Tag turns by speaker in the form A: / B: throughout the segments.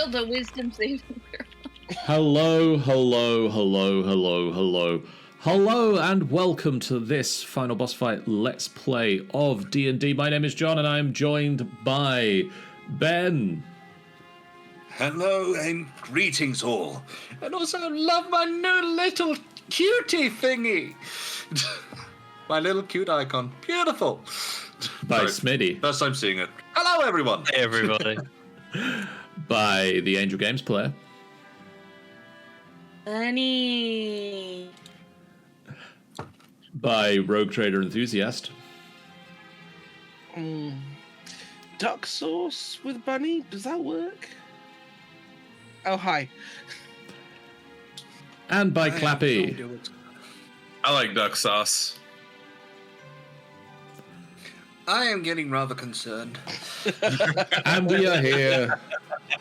A: failed a wisdom saving throw.
B: Hello, and welcome to this final boss fight Let's Play of D&D. My name is John, and I am joined by Ben.
C: Hello and greetings all. And also love my new little cutie thingy. My little cute icon. Beautiful.
B: By
C: Sorry,
B: Smitty.
C: First time seeing it. Hello everyone.
D: Hey everybody.
B: By the Angel Games player.
A: Bunny.
B: By Rogue Trader Enthusiast.
E: Duck sauce with bunny? Does that work? Oh, hi.
B: And by Clappy.
D: I like duck sauce.
C: I am getting rather concerned.
B: And we are here.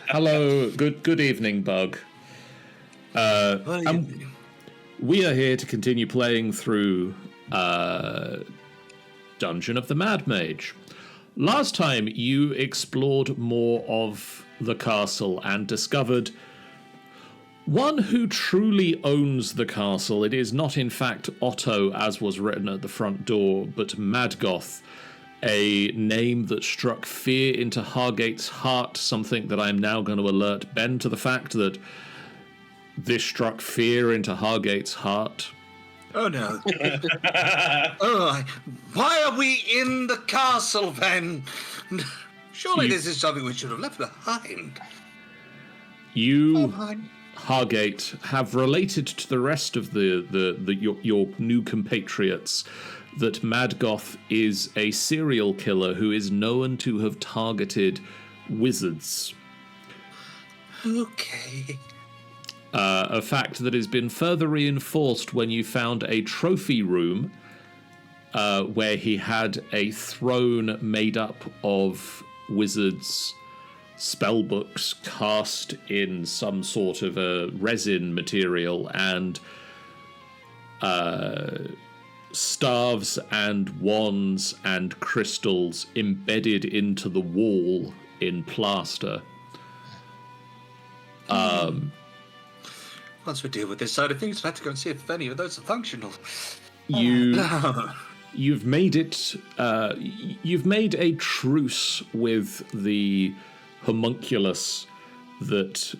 B: Hello, good evening, Bug. We are here to continue playing through Dungeon of the Mad Mage. Last time you explored more of the castle and discovered one who truly owns the castle. It is not in fact Otto, as was written at the front door, but Maddgoth, a name that struck fear into Hargate's heart, something that I'm now going to alert Ben to the fact that this struck fear into Hargate's heart.
C: Oh no. Why are we in the castle then? Surely this is something we should have left behind.
B: You, Hargate, have related to the rest of your new compatriots that Maddgoth is a serial killer who is known to have targeted wizards.
C: Okay.
B: A fact that has been further reinforced when you found a trophy room where he had a throne made up of wizards' spellbooks cast in some sort of a resin material and staves and wands and crystals embedded into the wall in plaster.
C: Once we deal with this side of things, we'll have to go and see if any of those are functional.
B: You've made it. You've made a truce with the homunculus that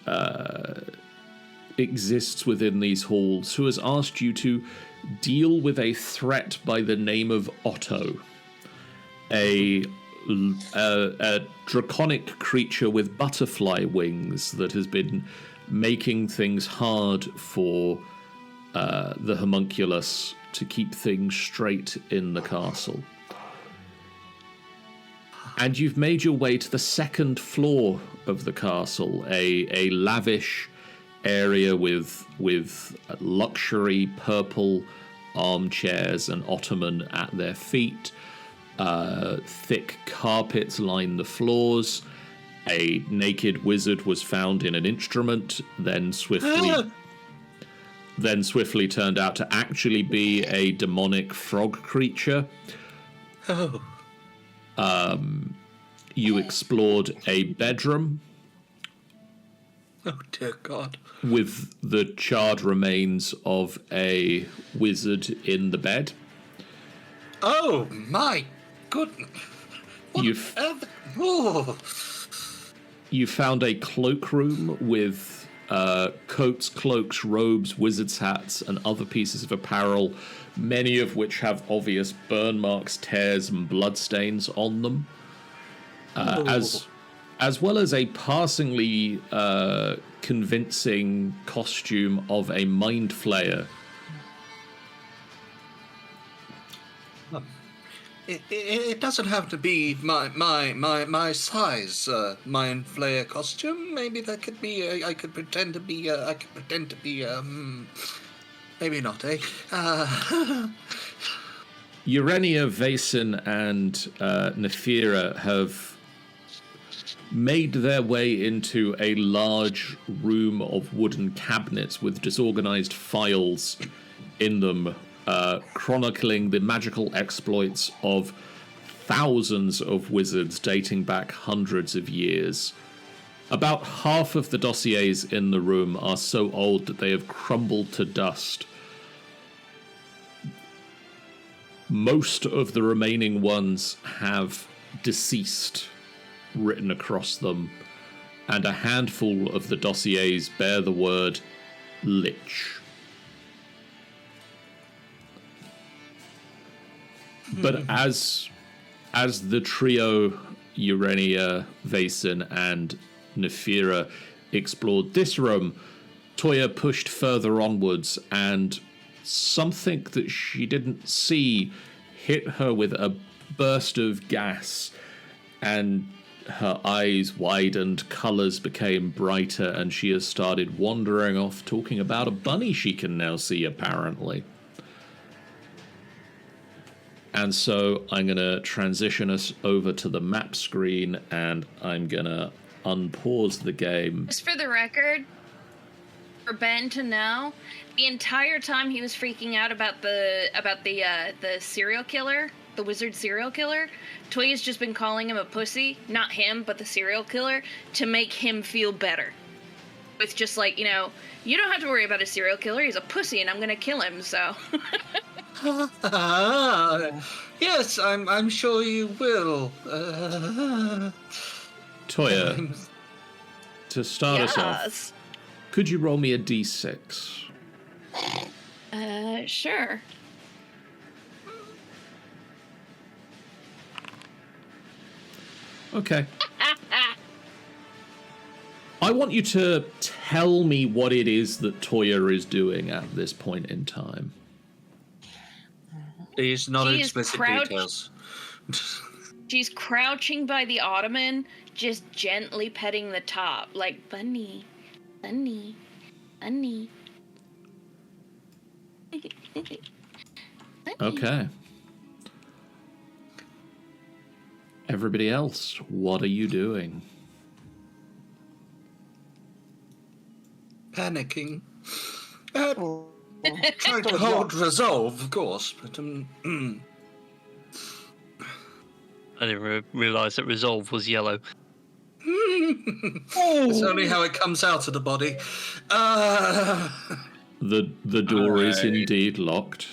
B: exists within these halls, who has asked you to deal with a threat by the name of Otto, a draconic creature with butterfly wings that has been making things hard for the homunculus to keep things straight in the castle. And you've made your way to the second floor of the castle, a lavish area with luxury purple armchairs and ottoman at their feet. Thick carpets line the floors. A naked wizard was found in an instrument, then swiftly turned out to actually be a demonic frog creature.
C: Oh.
B: You explored a bedroom.
C: Oh, dear God.
B: With the charred remains of a wizard in the bed.
C: Oh, my goodness.
B: You found a cloakroom with coats, cloaks, robes, wizards' hats, and other pieces of apparel, many of which have obvious burn marks, tears, and bloodstains on them. As well as a passingly convincing costume of a mind flayer.
C: It doesn't have to be my size mind flayer costume. Maybe that could be. I could pretend to be. Maybe not, eh?
B: Urenia, Vaesen, and Nefira have made their way into a large room of wooden cabinets with disorganized files in them, chronicling the magical exploits of thousands of wizards dating back hundreds of years. About half of the dossiers in the room are so old that they have crumbled to dust. Most of the remaining ones have deceased written across them, and a handful of the dossiers bear the word Lich. But as the trio, Urania, Vaesen, and Nefira, explored this room, Toya pushed further onwards, and something that she didn't see hit her with a burst of gas, and her eyes widened, colours became brighter, and she has started wandering off, talking about a bunny she can now see, apparently. And so I'm going to transition us over to the map screen, and I'm going to unpause the game.
A: Just for the record, for Ben to know, the entire time he was freaking out about the serial killer, the wizard serial killer, Toya's just been calling him a pussy, not him, but the serial killer, to make him feel better. It's just like, you don't have to worry about a serial killer, he's a pussy and I'm going to kill him, so...
C: Yes, I'm sure you will.
B: Toya, to start us off, could you roll me a d6?
A: Sure.
B: Okay. I want you to tell me what it is that Toya is doing at this point in time.
C: These not
A: She is
C: explicit
A: crouched.
C: details.
A: She's crouching by the ottoman, just gently petting the top, like, bunny, bunny, bunny. Bunny.
B: Okay. Everybody else, what are you doing?
C: Panicking. Trying to hold resolve, of course, but
F: I didn't realise that resolve was yellow.
C: It's only how it comes out of the body.
B: The door is
D: Alright.
B: indeed locked.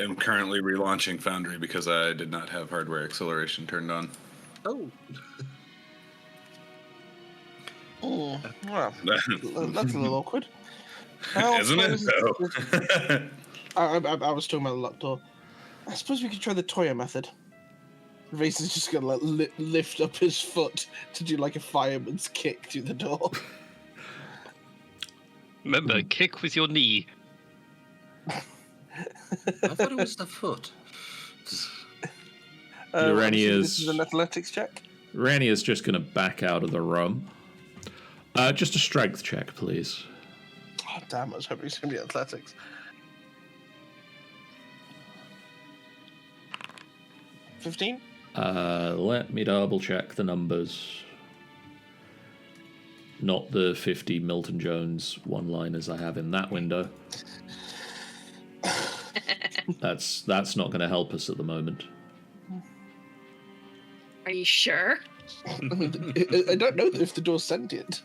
D: I'm currently relaunching Foundry because I did not have hardware acceleration turned on.
C: Oh.
E: Well, that's a little awkward. How
D: Isn't it?
E: close is- I was talking about the locked door. I suppose we could try the Toya method. Vasen's just gonna lift up his foot to do like a fireman's kick through the door.
F: Remember, kick with your knee.
C: I thought it was the foot.
B: Urania's-
E: This is an athletics check.
B: Rania's just going to back out of the room. Just a strength check, please.
E: Oh damn! I was hoping it's gonna be athletics. 15.
B: Let me double check the numbers. Not the 50 Milton Jones one-liners I have in that window. That's not going to help us at the moment.
A: Are you sure?
E: I don't know if the door's sentient.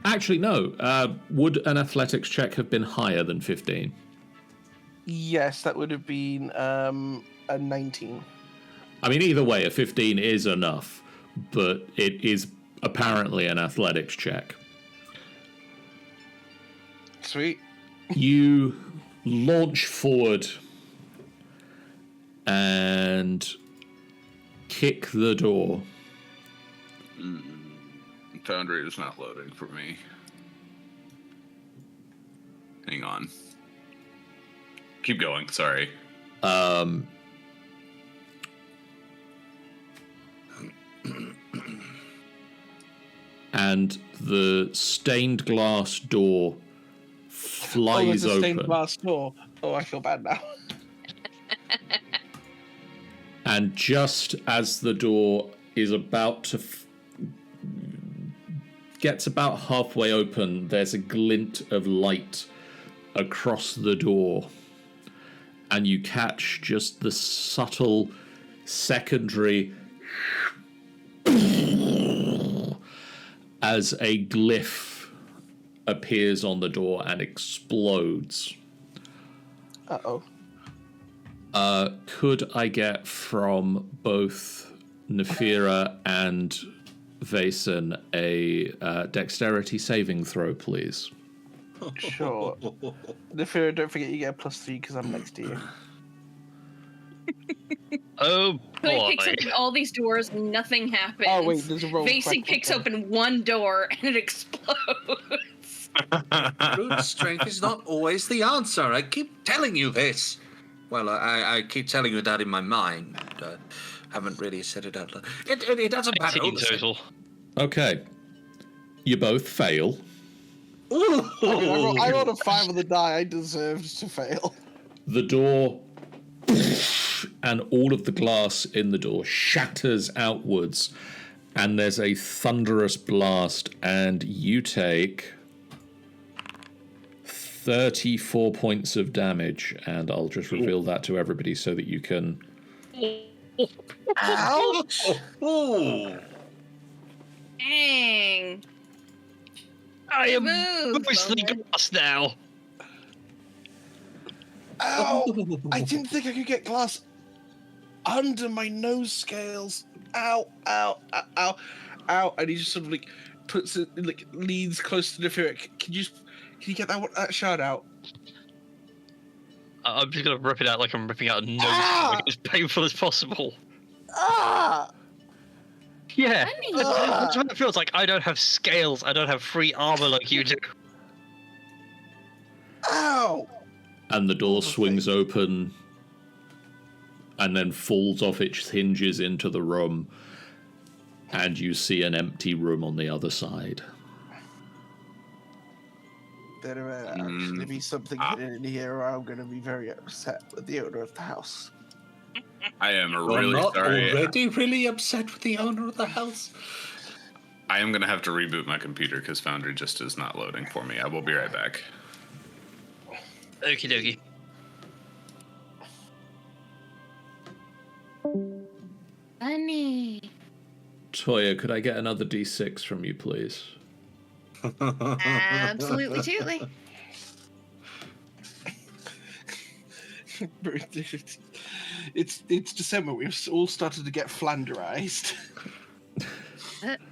B: Actually, no. Would an athletics check have been higher than 15?
E: Yes, that would have been a 19.
B: I mean, either way, a 15 is enough, but it is apparently an athletics check.
E: Sweet.
B: You launch forward and kick the door.
D: Foundry is not loading for me. Hang on. Keep going, sorry.
B: And the stained glass door flies
E: there's a
B: open.
E: stained glass door. Oh, I feel bad now.
B: And just as the door is about to gets about halfway open, there's a glint of light across the door, and you catch just the subtle secondary as a glyph appears on the door and explodes.
E: Uh-oh.
B: Could I get from both Nefira and Vason a dexterity saving throw, please?
E: Sure. Nefira, don't forget you get a +3 because I'm next to you.
F: Oh
A: Toy
F: boy.
A: picks open all these doors, nothing happens.
E: Oh, wait, there's a roll.
A: Vason picks open one door and it explodes.
C: Brute strength is not always the answer. I keep telling you this. Well, I keep telling you that in my mind. Haven't really said it out loud. It doesn't matter.
F: 18 total.
B: Okay. You both fail.
E: I rolled a 5 on the die. I deserved to fail.
B: The door and all of the glass in the door shatters outwards, and there's a thunderous blast, and you take 34 points of damage, and I'll just reveal that to everybody so that you can...
E: Ouch!
C: Oh.
A: Dang.
F: I am
A: Move,
F: mostly
A: Bowman.
F: glass now.
E: Ow! I didn't think I could get glass under my nose scales. Ow, ow, ow, ow, ow. And he just sort of like puts it, like leans close to the Nefira. Can you get that shard out?
F: I'm just gonna rip it out like I'm ripping out a nose,
E: Ah!
F: make it as painful as possible.
E: Ah!
F: Yeah,
A: I mean,
F: that's what it feels like. I don't have scales. I don't have free armor like you do.
E: Ow!
B: And the door swings open and then falls off its hinges into the room, and you see an empty room on the other side.
E: There will actually be something in here, or I'm going to be very upset with the owner of the house.
D: I am
C: You're
D: really
C: not
D: sorry.
C: already really upset with the owner of the house?
D: I am going to have to reboot my computer because Foundry just is not loading for me. I will be right back.
F: Okie dokie.
A: Funny.
B: Toya, could I get another d6 from you, please?
A: Absolutely, totally.
E: It's December. We've all started to get Flanderized.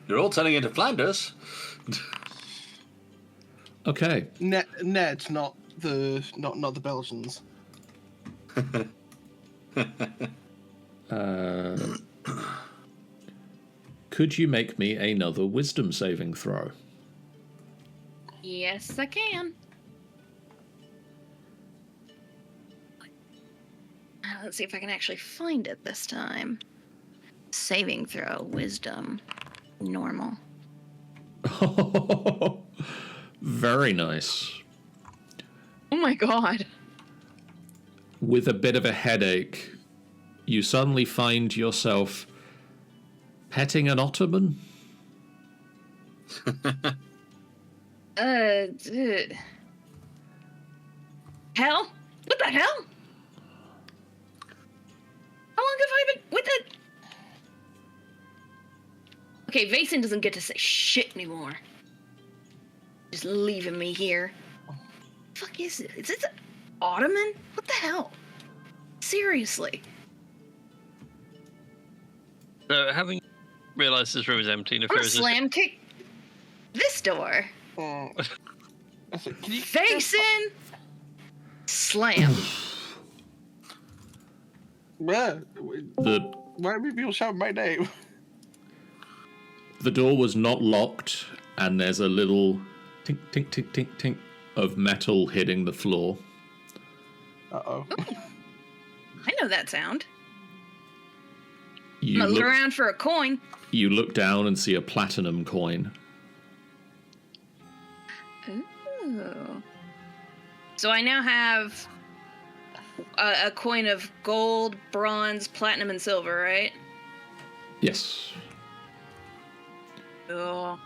C: You're all turning into Flanders.
B: Okay.
E: Ned, not the Belgians.
B: Could you make me another wisdom saving throw?
A: Yes, I can. Let's see if I can actually find it this time. Saving throw, wisdom, normal.
B: Very nice.
A: Oh my god.
B: With a bit of a headache, you suddenly find yourself petting an ottoman.
A: Dude. Hell? What the hell? How long have I been with it? Okay, Vason doesn't get to say shit anymore. Just leaving me here. Fuck is it? Is this an ottoman? What the hell? Seriously.
F: So, having realised this room is empty,
A: I'm gonna slam kick this door.
E: Can you
A: Vason! Slam.
E: Where?
B: The
E: Why are people shouting my name?
B: door was not locked, and there's a little tink, tink, tink, tink, tink of metal hitting the floor.
E: Uh-oh.
A: I know that sound. I'm
B: You
A: gonna look
B: look,
A: around for a coin.
B: you look down and see a platinum coin.
A: Ooh. So I now have a coin of gold, bronze, platinum, and silver, right?
B: Yes.
A: Oh.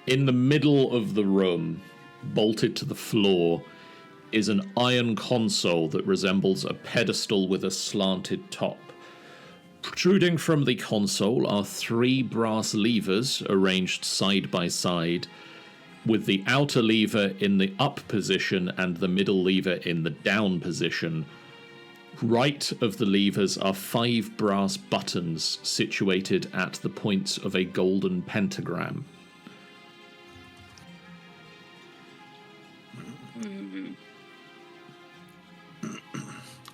B: In the middle of the room, bolted to the floor, is an iron console that resembles a pedestal with a slanted top. Protruding from the console are 3 brass levers arranged side by side, with the outer lever in the up position and the middle lever in the down position. Right of the levers are 5 brass buttons situated at the points of a golden pentagram.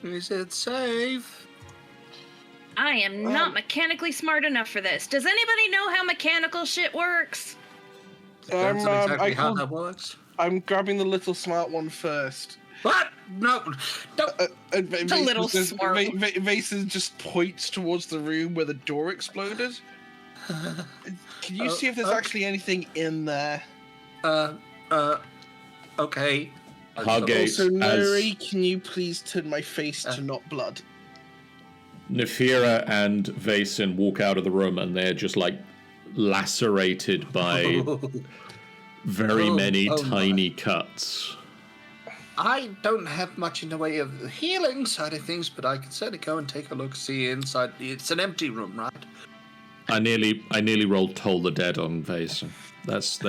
C: Is it safe?
A: I am not mechanically smart enough for this. Does anybody know how mechanical shit works?
C: Depends on exactly how that works.
E: I'm grabbing the little smart one first.
C: What? No.
A: It's a little smart.
E: Vason just points towards the room where the door exploded. Can you see if there's actually anything in there?
C: Okay.
B: Hargate,
E: Also, Nuri, can you please turn my face to not blood?
B: Nefira and Vason walk out of the room and they're just like lacerated by very many tiny cuts.
C: I don't have much in the way of the healing side of things, but I can certainly go and take a look, see inside. It's an empty room, right?
B: I nearly rolled Toll the Dead on Vason. Let's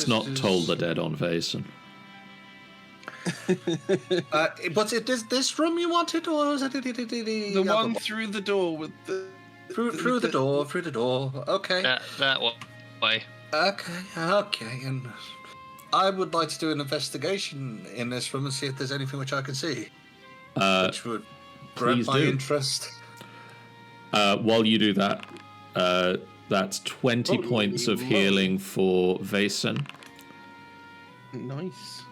B: not Toll the Dead on Vason.
C: Was it this room you wanted, or was it
E: the one through the door with the
C: through the door? Okay.
F: That way.
C: Okay, and I would like to do an investigation in this room and see if there's anything which I can see, which would grab my interest.
B: While you do that, that's 20 points of healing for Vason.
E: Nice.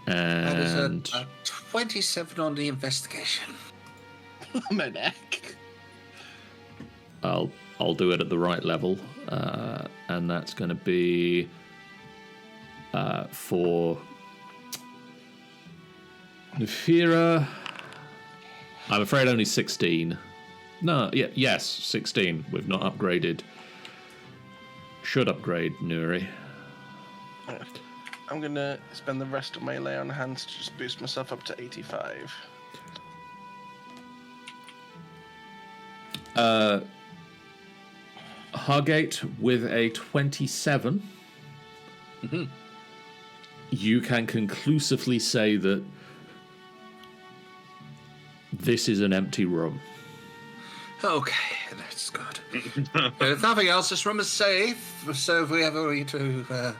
C: That is
B: And
C: a 27 on the investigation.
E: My neck.
B: I'll do it at the right level, and that's going to be for Nefira. I'm afraid only 16. No, yes, 16. We've not upgraded. Should upgrade Nuri.
E: I'm gonna spend the rest of my lay on hands to just boost myself up to 85.
B: Hargate with a 27.
C: Mm-hmm.
B: You can conclusively say that this is an empty room.
C: Okay, that's good. If nothing else, this room is safe. So if we ever need to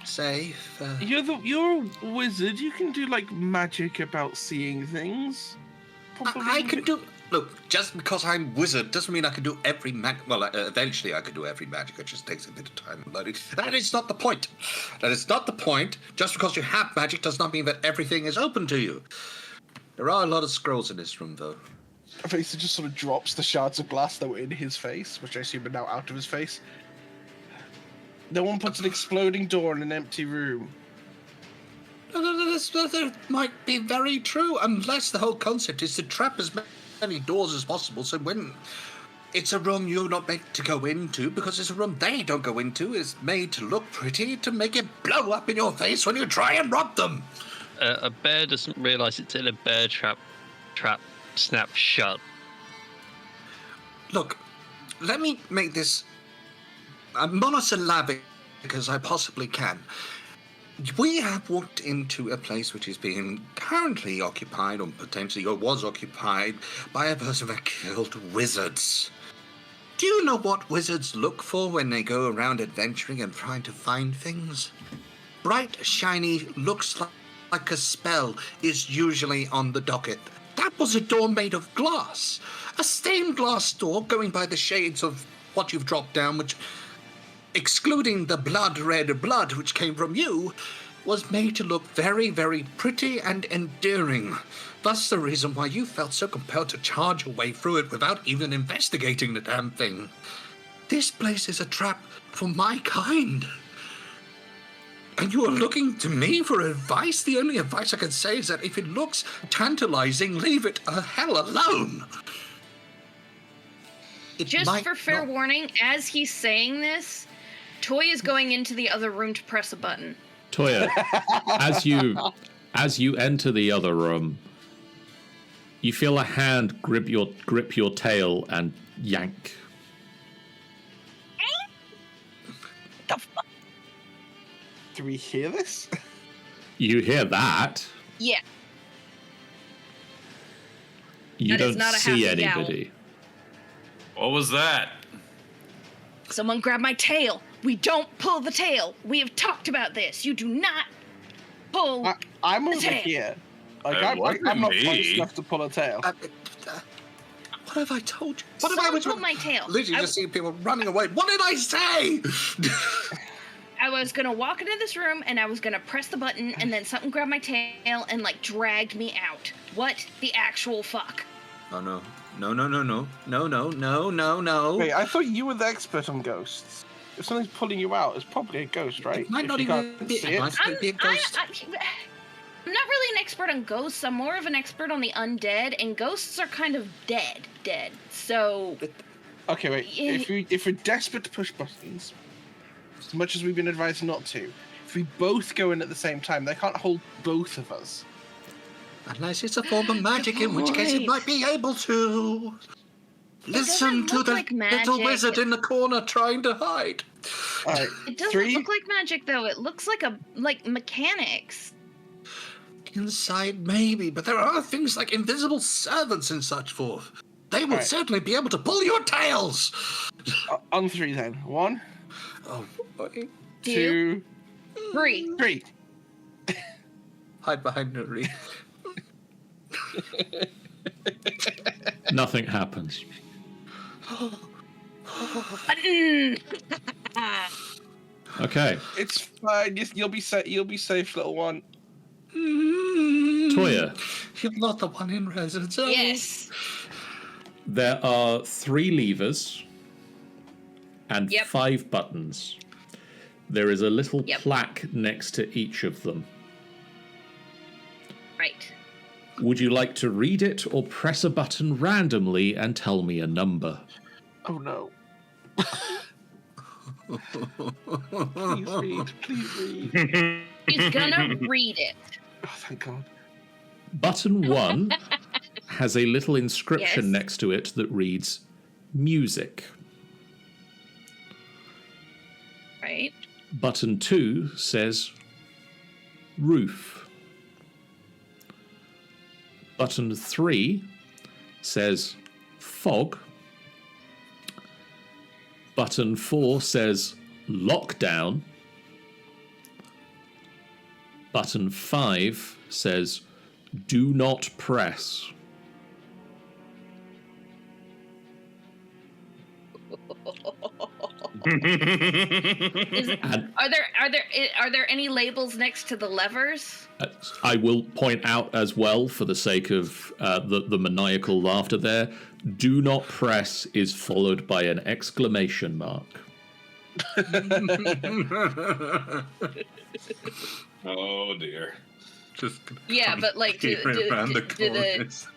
C: save,
E: You're a wizard. You can do like magic about seeing things.
C: I can do. Look, just because I'm wizard doesn't mean I can do every magic. Well, eventually I could do every magic. It just takes a bit of time and learning. That is not the point. That is not the point. Just because you have magic does not mean that everything is open to you. There are a lot of scrolls in this room, though.
E: Face just sort of drops the shards of glass that were in his face, which I assume are now out of his face. No one puts an exploding door in an empty room.
C: That might be very true, unless the whole concept is to trap as many doors as possible, so when it's a room you're not meant to go into, because it's a room they don't go into, it's made to look pretty, to make it blow up in your face when you try and rob them.
F: A bear doesn't realise it's in a bear trap snap shut.
C: Look, let me make this monosyllabic as I possibly can. We have walked into a place which is being currently occupied, or potentially or was occupied, by a person that killed wizards. Do you know what wizards look for when they go around adventuring and trying to find things? Bright, shiny, looks like a spell is usually on the docket. That was a door made of glass. A stained glass door going by the shades of what you've dropped down, which, excluding the blood-red blood which came from you, was made to look very, very pretty and endearing. Thus the reason why you felt so compelled to charge your way through it without even investigating the damn thing. This place is a trap for my kind. And you are looking to me for advice? The only advice I can say is that if it looks tantalizing, leave it a hell alone.
A: Just for fair warning, as he's saying this, Toy is going into the other room to press a button.
B: Toya, as you enter the other room, You feel a hand grip your tail and yank.
A: The fuck?
E: Do we hear this?
B: You hear that.
A: Yeah.
B: You
A: That is
B: don't
A: not a
B: see
A: happy owl.
B: anybody.
D: What was that?
A: Someone grab my tail. We don't pull the tail. We have talked about this. You do not pull.
E: I'm over
A: tail.
E: here. Like,
D: It wasn't
E: I'm not
D: me.
E: close enough to pull a tail.
C: What have I told you? What have I
A: Someone pulled my tail.
C: Literally just seeing people running away. What did I say?
A: I was gonna walk into this room and I was gonna press the button and then something grabbed my tail and like dragged me out. What the actual fuck?
C: Oh no. No, no, no, no. No, no, no, no, no.
E: Wait, I thought you were the expert on ghosts. If something's pulling you out, it's probably a ghost, right?
C: It might
E: If
C: not
E: you
C: even
E: can't
C: be,
E: see
C: it
E: it.
C: might not be a ghost.
A: I'm not really an expert on ghosts. I'm more of an expert on the undead, and ghosts are kind of dead. So
E: Okay, wait.
A: Yeah.
E: If we're desperate to push buttons, as much as we've been advised not to, if we both go in at the same time, they can't hold both of us.
C: Unless it's a form of magic, in which case it
A: point.
C: might be able to. Listen
A: doesn't
C: to
A: look
C: the
A: like
C: little
A: magic.
C: wizard in the corner trying to hide.
E: All right,
A: it doesn't
E: three.
A: look like magic though. It looks like mechanics.
C: Inside, maybe, but there are things like invisible servants and such forth. They would
E: Right.
C: certainly be able to pull your tails.
E: On three then. 1,
C: Oh, boy.
E: 2,
A: 3.
E: 3.
C: Hide behind Nuri.
B: Nothing happens.
A: Button.
B: Okay.
E: It's fine. You'll be safe. You'll be safe, little one.
B: Toya,
C: You're not the one in residence. Oh.
A: Yes.
B: there are 3 levers and
A: Yep.
B: 5 buttons. There is a little
A: Yep.
B: plaque next to each of them.
A: Right.
B: Would you like to read it or press a button randomly and tell me a number?
E: Oh no. Please read. Please read.
A: He's gonna read it.
E: Oh, thank God.
B: Button 1 has a little inscription
A: Yes.
B: next to it that reads music.
A: Right.
B: Button 2 says roof. Button 3 says fog. Button 4 says lockdown. Button 5 says do not press. And
A: Are there any labels next to the levers?
B: I will point out as well, for the sake of the maniacal laughter there, do not press is followed by an exclamation mark.
D: Oh dear.
C: Just
A: Yeah, but like, do
C: around the
A: the
C: corners.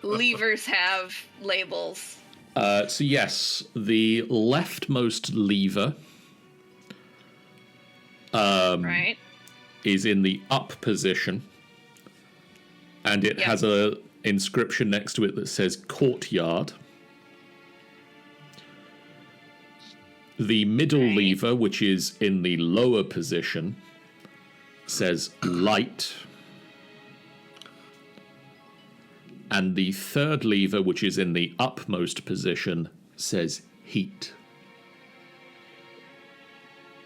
A: levers have labels?
B: So yes, the leftmost lever
A: Right.
B: is in the up position, and it
A: Yep.
B: has a inscription next to it that says courtyard. The middle
A: Right.
B: lever, which is in the lower position, says light. And the third lever, which is in the upmost position, says heat.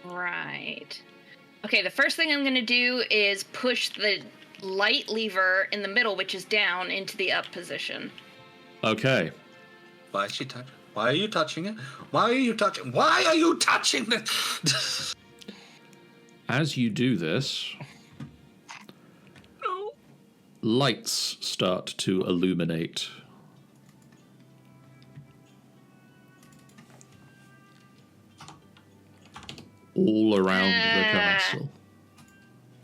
A: Right. Okay, the first thing I'm going to do is push the light lever in the middle, which is down, into the up position.
B: Okay.
C: Why is she touching? Why are you touching it? Why are you touching? Why are you touching it?
B: As you do this, lights start to illuminate. All around the castle.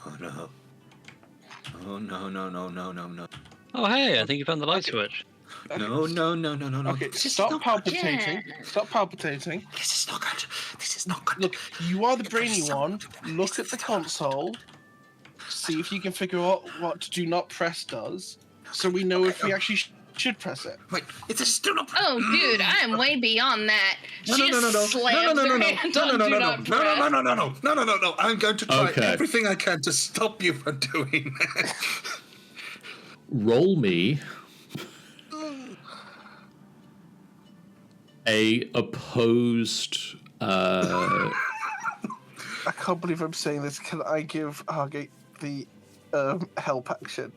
C: Oh no. Oh no no no no no no.
F: Oh, hey, I think you found the light switch.
C: No no no no no no.
E: Okay,
C: This is
E: stop
C: not
E: palpitating.
A: Yeah.
E: Stop palpitating.
C: good. This is not good. This is not good.
E: Look, you are the brainy one. Look at the console. See if you can figure out what do not press does. So we know if we actually should press it.
C: Wait, it's still not.
A: Oh, dude, I am way beyond that.
C: No,
A: She
C: no, no, no,
A: just
C: no,
A: slams
C: no, no,
A: her
C: no,
A: hand
C: no,
A: on
C: no, no,
A: do
C: no,
A: not
C: no, no,
A: press.
C: no. I'm going to try
B: Okay.
C: everything I can to stop you from doing that.
B: Roll me a opposed.
E: I can't believe I'm saying this. Can I give Hargate the help action?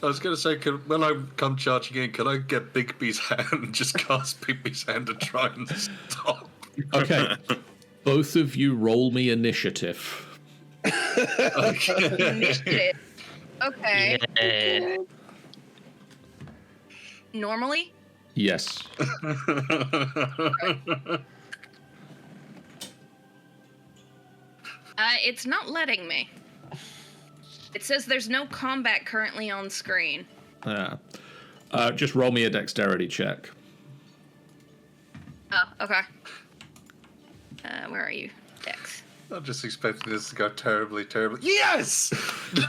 C: I was going to say, when I come charging in, can I get Bigby's hand and just cast Bigby's hand and try and stop?
B: Okay. Both of you roll me initiative.
A: Initiative. Okay.
F: Yeah.
A: Normally?
B: Yes.
A: It's not letting me. It says there's no combat currently on screen.
B: Yeah. Just roll me a dexterity check.
A: Oh, okay. Where are you, Dex?
C: I'm just expecting this to go terribly, terribly. Yes!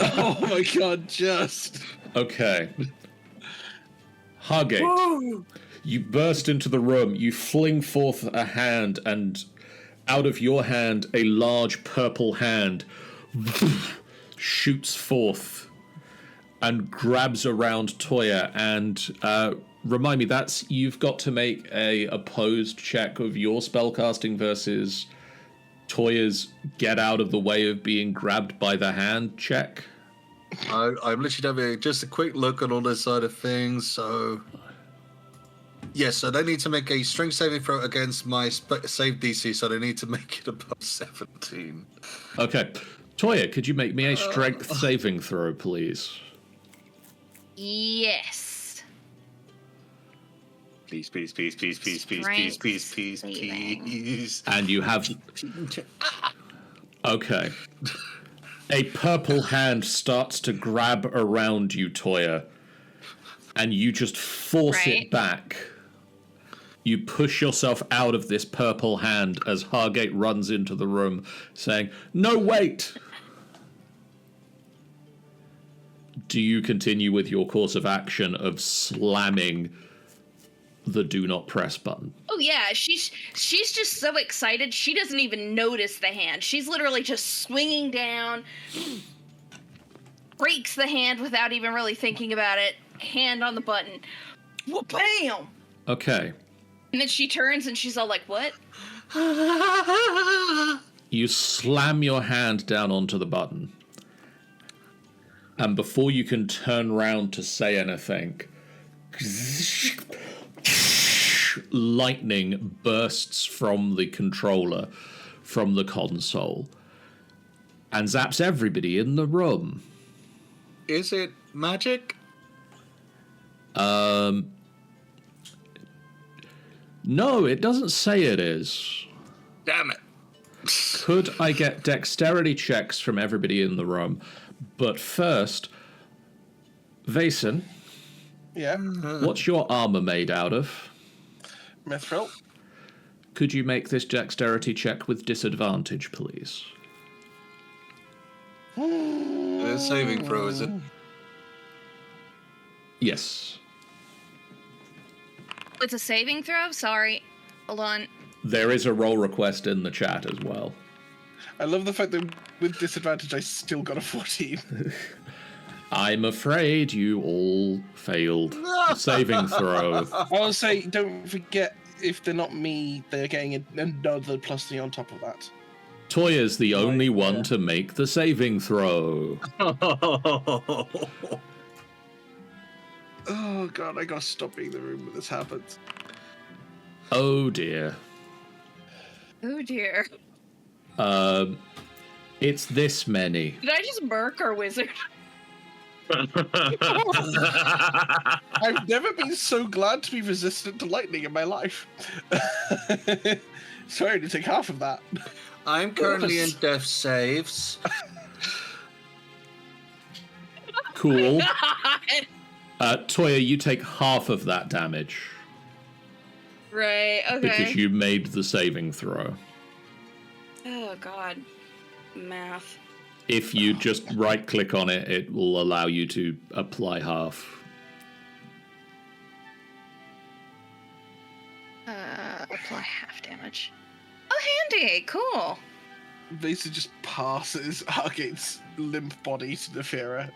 E: Oh my god, just.
B: Okay. Hargate,
C: Woo!
B: you burst into the room, you fling forth a hand, and out of your hand, a large purple hand shoots forth and grabs around Toya. And remind me, you've got to make a opposed check of your spellcasting versus Toya's get out of the way of being grabbed by the hand check.
C: I'm literally having just a quick look on all this side of things. So, yes, so they need to make a strength saving throw against my save DC. So they need to make it above 17.
B: Okay. Toya, could you make me a strength saving throw, please?
A: Yes.
C: Please.
B: And you have... Okay. A purple hand starts to grab around you, Toya, and you just force it back. You push yourself out of this purple hand as Hargate runs into the room, saying, "No, wait!" Do you continue with your course of action of slamming the do not press button?
A: Oh yeah, she's just so excited she doesn't even notice the hand. She's literally just swinging down, breaks the hand without even really thinking about it. Hand on the button, bam!
B: Okay.
A: And then she turns and she's all like, "What?"
B: You slam your hand down onto the button. And before you can turn round to say anything, lightning bursts from the controller, from the console, and zaps everybody in the room.
C: Is it magic?
B: No, it doesn't say it is.
C: Damn it.
B: Could I get dexterity checks from everybody in the room? But first, Vason,
E: Yeah.
B: what's your armor made out of?
E: Mithril.
B: Could you make this dexterity check with disadvantage, please?
C: Saving throw, is it?
B: Yes.
A: It's a saving throw? Sorry. Hold on.
B: There is a roll request in the chat as well.
E: I love the fact that with disadvantage I still got a 14.
B: I'm afraid you all failed the saving throw.
E: I'll say, don't forget, if they're not me, they're getting another +3 on top of that.
B: Toya's the only one to make the saving throw.
E: Oh god, I gotta stop being in the room when this happens.
B: Oh dear.
A: Oh dear.
B: It's this many.
A: Did I just murk our wizard?
E: I've never been so glad to be resistant to lightning in my life. Sorry to take half of that.
C: I'm currently in death saves.
B: Cool. Toya, you take half of that damage
A: Right, okay.
B: because you made the saving throw.
A: Oh god. Math.
B: if you just right-click on it, it will allow you to apply half.
A: Apply half damage. Oh, handy! Cool.
E: Vesa just passes Hargate's limp body to Nefera.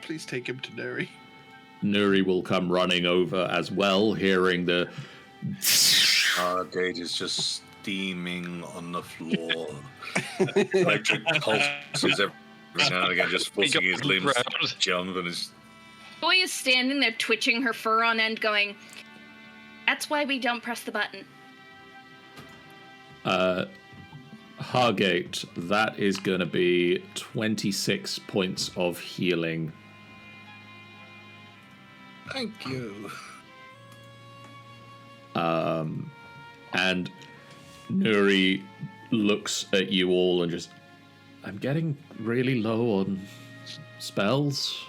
E: Please take him to Nuri.
B: Nuri will come running over as well, hearing the...
C: Hargate is just steaming on the floor. Electric pulses every now and again, just forcing his limbs to jump and his...
A: Toy is standing there twitching her fur on end going, that's why we don't press the button.
B: Hargate, that is going to be 26 points of healing.
C: Thank you.
B: And Nuri looks at you all and just, I'm getting really low on spells.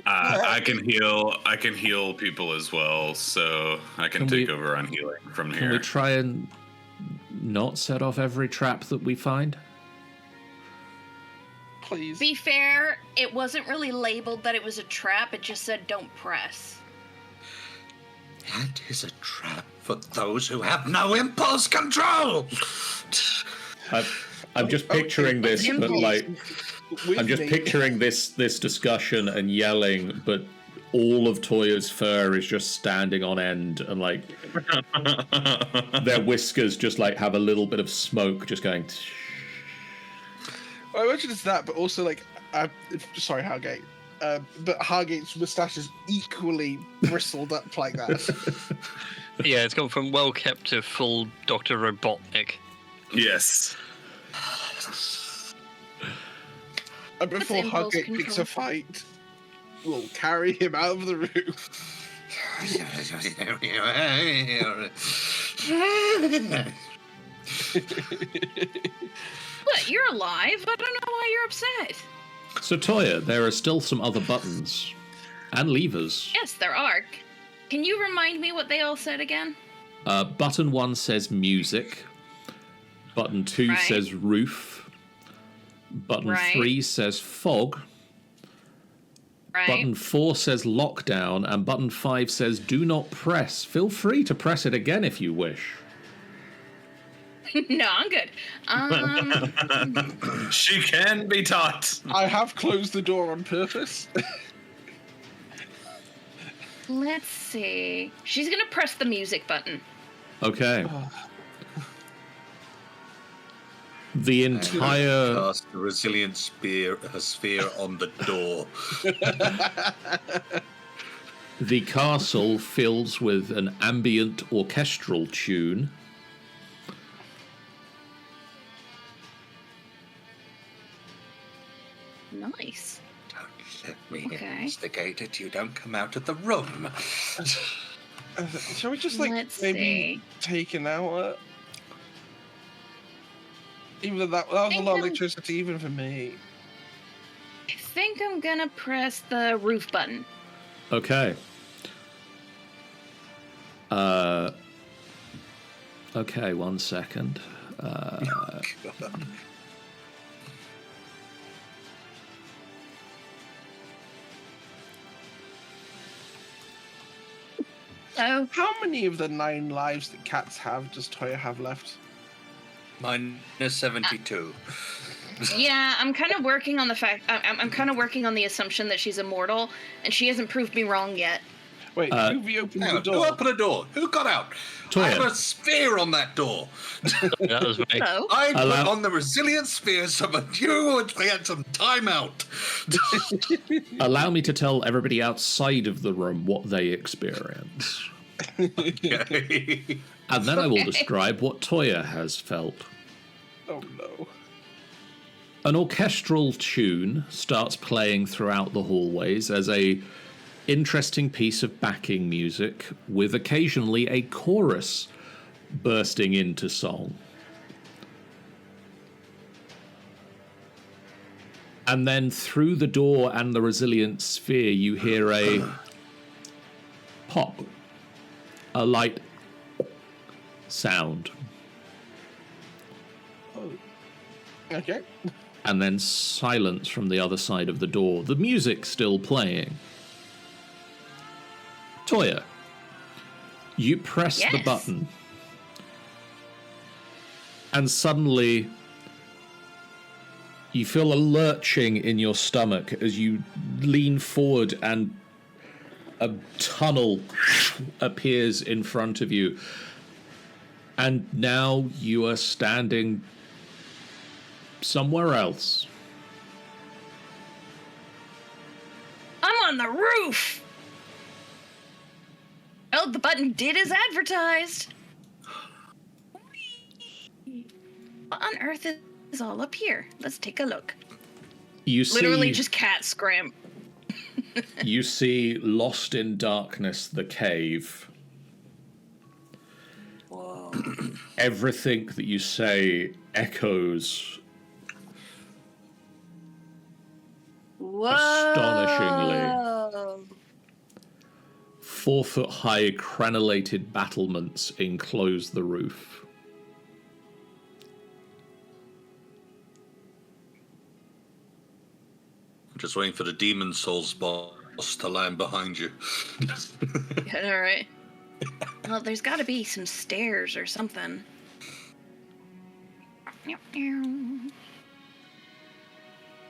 D: I can heal. I can heal people as well, so I can take over on healing from here.
B: Can we try and not set off every trap that we find?
E: Please.
A: Be fair, it wasn't really labeled that it was a trap, it just said don't press.
C: That is a trap for those who have no impulse control.
B: I'm just picturing this, but like, I'm just picturing this discussion and yelling, but all of Toya's fur is just standing on end, and like their whiskers just like have a little bit of smoke just going.
E: I imagine it's that, but also like, sorry, Hargate. But Hargate's moustache is equally bristled up like that.
F: Yeah, it's gone from well kept to full Dr. Robotnik.
D: Yes.
E: And before
A: That's impulse
E: Hargate picks
A: control.
E: a fight, we'll carry him out of the room.
A: What, you're alive? I don't know why you're upset.
B: So Toya, there are still some other buttons and levers.
A: Yes, there are. Can you remind me what they all said again?
B: Button 1 says music. Button 2
A: Right.
B: says roof. Button
A: Right.
B: 3 says fog.
A: Right?
B: Button 4 says lockdown, and button 5 says do not press. Feel free to press it again if you wish.
A: No, I'm good.
D: She can be taught.
E: I have closed the door on purpose.
A: Let's see. She's gonna press the music button.
B: Okay. The entire...
C: Cast the resilient sphere on the door.
B: The castle fills with an ambient orchestral tune.
A: Nice.
C: Don't let me
A: Okay.
C: instigate it. You don't come out of the room.
E: Shall we just like
A: Let's
E: maybe take an hour? Even though that was a lot of
A: Think I'm-
E: electricity, even for me.
A: I think I'm gonna press the roof button.
B: Okay. Okay, 1 second.
A: So,
E: How many of the 9 lives that cats have does Toya have left?
C: Minus 72.
A: yeah, I'm kind of working on the fact. I'm kind of working on the assumption that she's immortal, and she hasn't proved me wrong yet.
E: Wait, who reopened
C: Hang
E: the
C: on, who
E: door?
C: opened the door? Who got out?
B: Toya.
C: I have a sphere on that door.
F: That was me.
A: So,
C: I put
B: Allow-
C: on the resilient sphere so that you would get some time out.
B: Allow me to tell everybody outside of the room what they experience.
C: Okay.
B: And then I will
A: Okay.
B: describe what Toya has felt.
E: Oh no.
B: An orchestral tune starts playing throughout the hallways as a interesting piece of backing music, with occasionally a chorus bursting into song. And then through the door and the resilient sphere, you hear a pop, a light sound.
E: Okay.
B: And then silence from the other side of the door. The music still playing. Toya, you press the button. And suddenly, you feel a lurching in your stomach as you lean forward and a tunnel appears in front of you. And now you are standing somewhere else.
A: I'm on the roof! Oh, the button did as advertised. What on earth is all up here? Let's take a look.
B: You see,
A: literally just cat scram.
B: You see, lost in darkness, the cave.
A: Whoa.
B: Everything that you say echoes astonishingly. 4-foot-high crenellated battlements enclose the roof.
C: I'm just waiting for the demon souls boss to land behind you.
A: Yeah, all right. Well, there's got to be some stairs or something.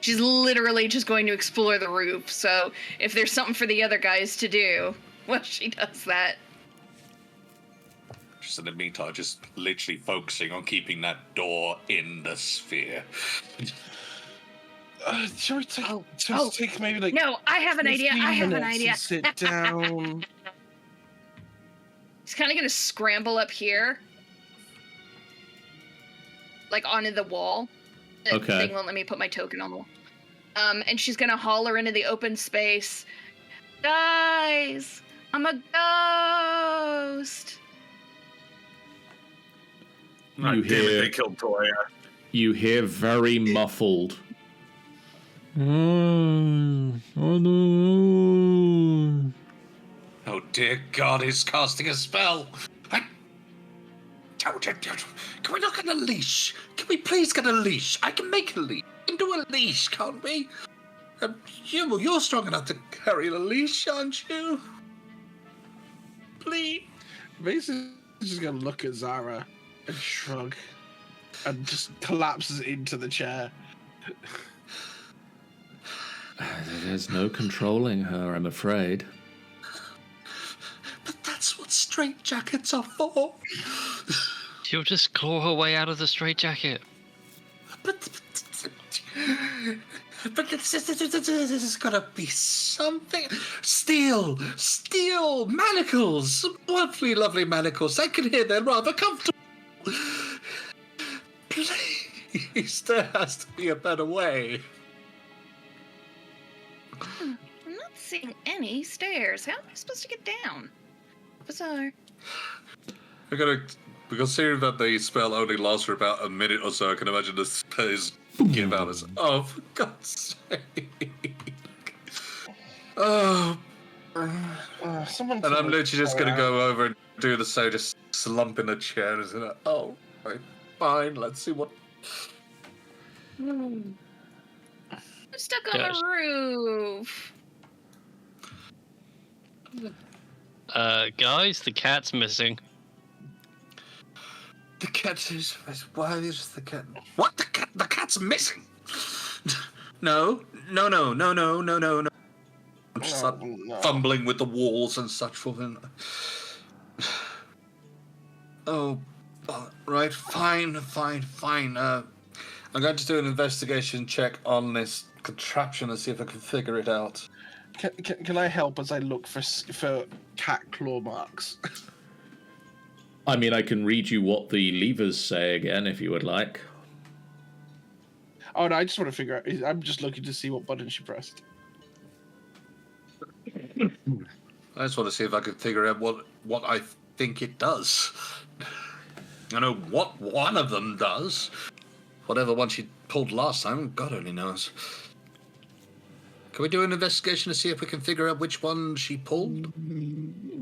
A: She's literally just going to explore the roof, so if there's something for the other guys to do, well, she does that.
C: Just in the meantime, just literally focusing on keeping that door in the sphere.
E: Shall we take, take maybe like...
A: No, I have an idea. I have an idea.
E: Sit down.
A: He's kind of going to scramble up here. Like onto the wall. The
B: Okay.
A: thing won't let me put my token on the wall. And she's going to holler into the open space. Guys, I'm a ghost.
B: You hear,
D: they killed Toya.
B: You hear very muffled.
C: Oh dear God, he's casting a spell. Can we not get a leash? Can we please get a leash? I can make a leash. We can do a leash, can't we? You're strong enough to carry a leash, aren't you? Please.
E: Basically, just gonna look at Zara and shrug, and just collapses into the chair.
B: There's no controlling her, I'm afraid.
C: But that's what straitjackets are for.
F: She'll just claw her way out of the straitjacket.
C: But there's gotta be something. Steel, manacles, some lovely, lovely manacles. I can hear they're rather comfortable. Please, there has to be a better way.
A: I'm not seeing any stairs. How am I supposed to get down? Bizarre.
C: Because considering that the spell only lasts for about a minute or so, I can imagine the spells give out as, oh, for God's sake. Oh.
E: Someone.
C: And I'm literally just going to go over and do the same, just slump in the chair and say, oh, right, fine, let's see what...
A: I'm stuck on
F: Yes.
A: the roof.
F: Guys, the cat's missing.
C: The cat is... Why is the cat... What? The cat's missing? No. I'm just fumbling with the walls and such for them. Oh, right, fine. I'm going to do an investigation check on this contraption and see if I can figure it out.
E: Can I help as I look for cat claw marks?
B: I mean, I can read you what the levers say again, if you would like.
E: Oh no, I just want to figure out. I'm just looking to see what button she pressed.
C: I just want to see if I can figure out what I think it does. I know what one of them does. Whatever one she pulled last time, God only knows. Can we do an investigation to see if we can figure out which one she pulled?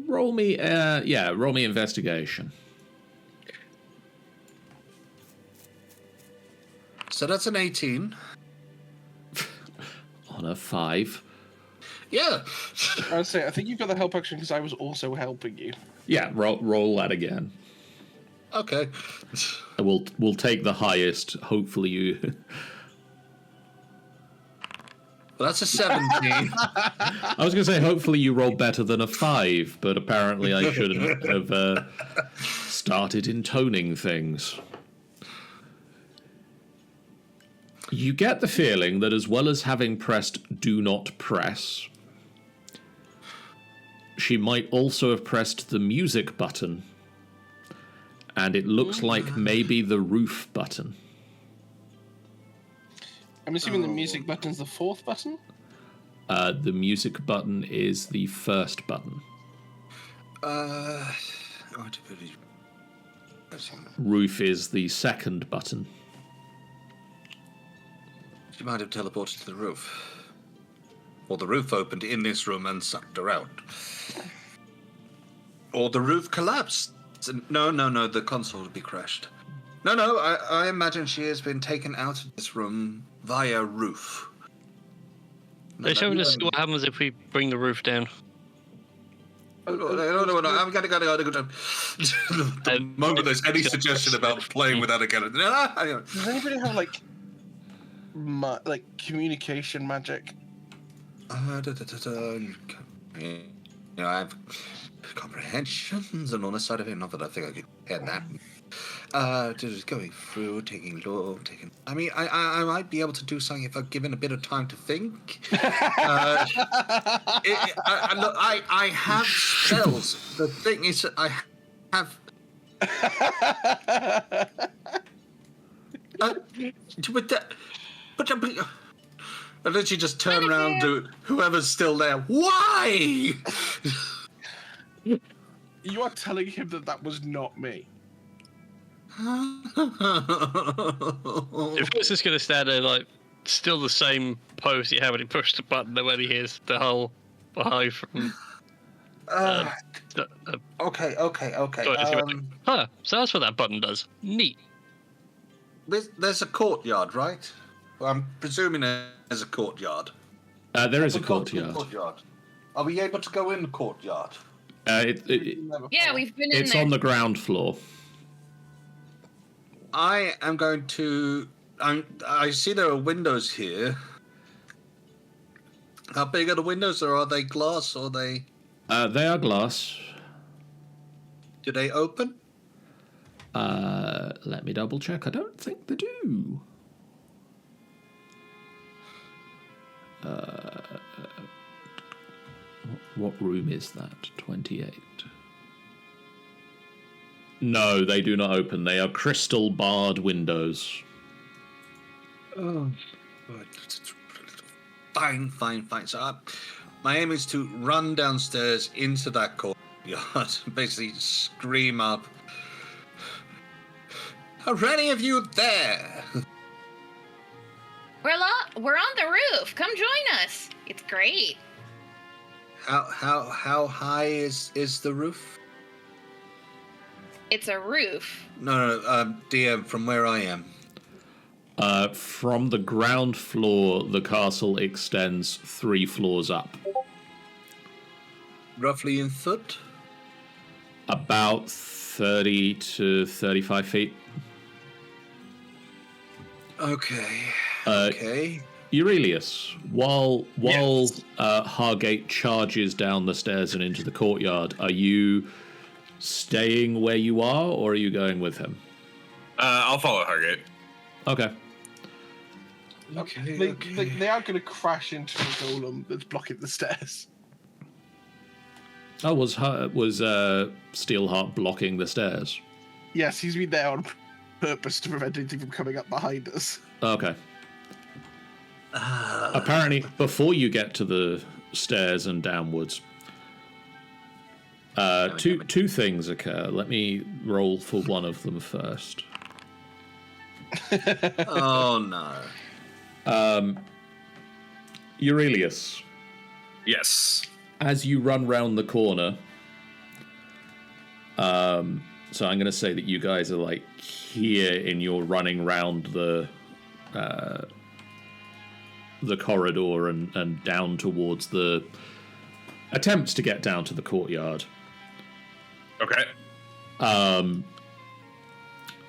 B: Roll me investigation.
C: So that's an 18.
B: On a 5.
C: Yeah.
E: I would say, I think you've got the help action because I was also helping you.
B: Yeah, roll that again.
C: Okay.
B: We'll take the highest. Hopefully you.
C: Well, that's a 17.
B: I was going to say hopefully you roll better than a 5, but apparently I shouldn't have started intoning things. You get the feeling that as well as having pressed "Do Not Press," she might also have pressed the music button, and it looks like maybe the roof button.
E: I'm assuming the music button's the 4th button?
B: The music button is the first button. Roof is the second button.
C: She might have teleported to the roof. Or the roof opened in this room and sucked her out. Or the roof collapsed. No, the console would be crashed. No, I imagine she has been taken out of this room via roof.
F: Shall we just see what happens if we bring the roof down?
C: No, I'm gonna go. The moment there's any suggestion about playing without a gun.
E: Does anybody have, like communication magic?
C: I have comprehensions and on the side of it. Not that I think I could head that. Just going through, taking low, taking. I mean, I might be able to do something if I'm given a bit of time to think. I have spells. The thing is, I have. But and then she just turn around to whoever's still there. Why?
E: You are telling him that was not me.
F: If he's just going to stand there, like, still the same pose he had when he pushed the button, then when he hears the whole behind from.
C: Okay.
F: So that's what that button does. Neat.
C: There's a courtyard, right? Well, I'm presuming there's a courtyard.
B: There is a courtyard.
C: Are we able to go in the courtyard?
A: Yeah, we've been in
B: It's
A: there.
B: on the ground floor.
C: I am going to. I see there are windows here. How big are the windows, or are they glass, or they?
B: They are glass.
C: Do they open?
B: Let me double check. I don't think they do. What room is that? 28. No, they do not open. They are crystal barred windows.
C: Oh. Fine. So my aim is to run downstairs into that courtyard, basically scream up, "Are any of you there?"
A: We're on the roof. Come join us. It's great.
C: How high is the roof?
A: It's a roof.
C: No, DM, from where I am.
B: From the ground floor, the castle extends 3 floors up.
C: Roughly in foot?
B: About 30 to 35 feet.
C: Okay.
B: Aurelius, while
D: Yes.
B: Hargate charges down the stairs and into the courtyard, are you staying where you are, or are you going with him?
D: I'll follow Hargate.
B: Okay.
E: They are going to crash into the golem that's blocking the stairs.
B: Oh, was Steelheart blocking the stairs?
E: Yes, he's been there on purpose to prevent anything from coming up behind us.
B: Okay. Apparently, before you get to the stairs and downwards, two things occur. Let me roll for one of them first.
C: Oh no.
B: Aurelius,
D: Yes.
B: as you run round the corner, so I'm going to say that you guys are like here in your running round the the corridor and down towards the attempts to get down to the courtyard.
D: Okay.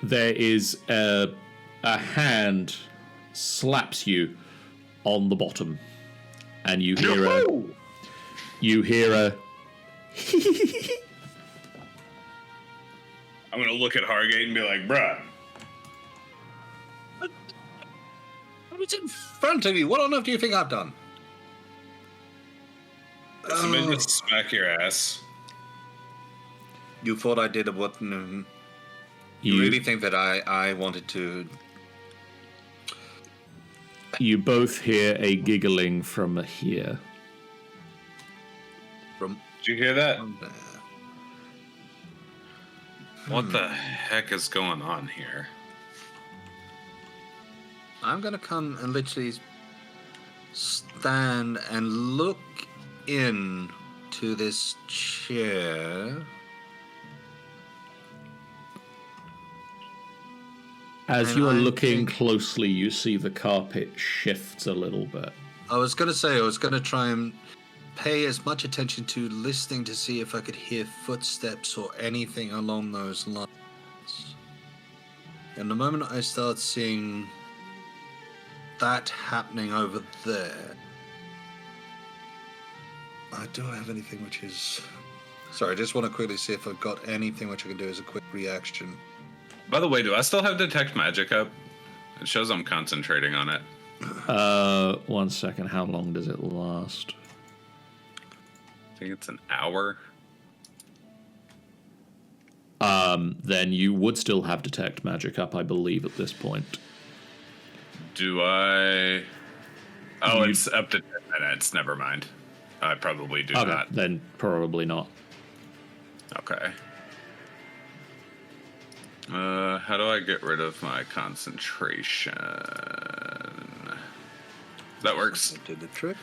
B: There is a hand slaps you on the bottom, and you hear a
D: I'm gonna look at Hargate and be like, bruh.
C: What's in front of you? What on earth do you think I've done?
D: Somebody just smack your ass.
C: You thought I did what? You really think that I wanted to?
B: You both hear a giggling from here.
C: From
D: Did you hear that?
C: there.
D: What the heck is going on here?
C: I'm gonna come and literally stand and look in to this chair.
B: As
C: And
B: you are
C: I
B: looking
C: think-
B: closely, you see the carpet shifts a little bit.
C: I was gonna try and pay as much attention to listening to see if I could hear footsteps or anything along those lines. And the moment I start seeing that happening over there, I don't have anything which is... Sorry, I just want to quickly see if I've got anything which I can do as a quick reaction.
D: By the way, do I still have detect magic up? It shows I'm concentrating on it.
B: 1 second. How long does it last?
D: I think it's an hour.
B: Then you would still have detect magic up, I believe, at this point.
D: Do I... Oh, it's up to 10 minutes. Never mind. I probably do
B: Okay,
D: not.
B: then probably not.
D: Okay. How do I get rid of my concentration? That works.
C: I did the trick.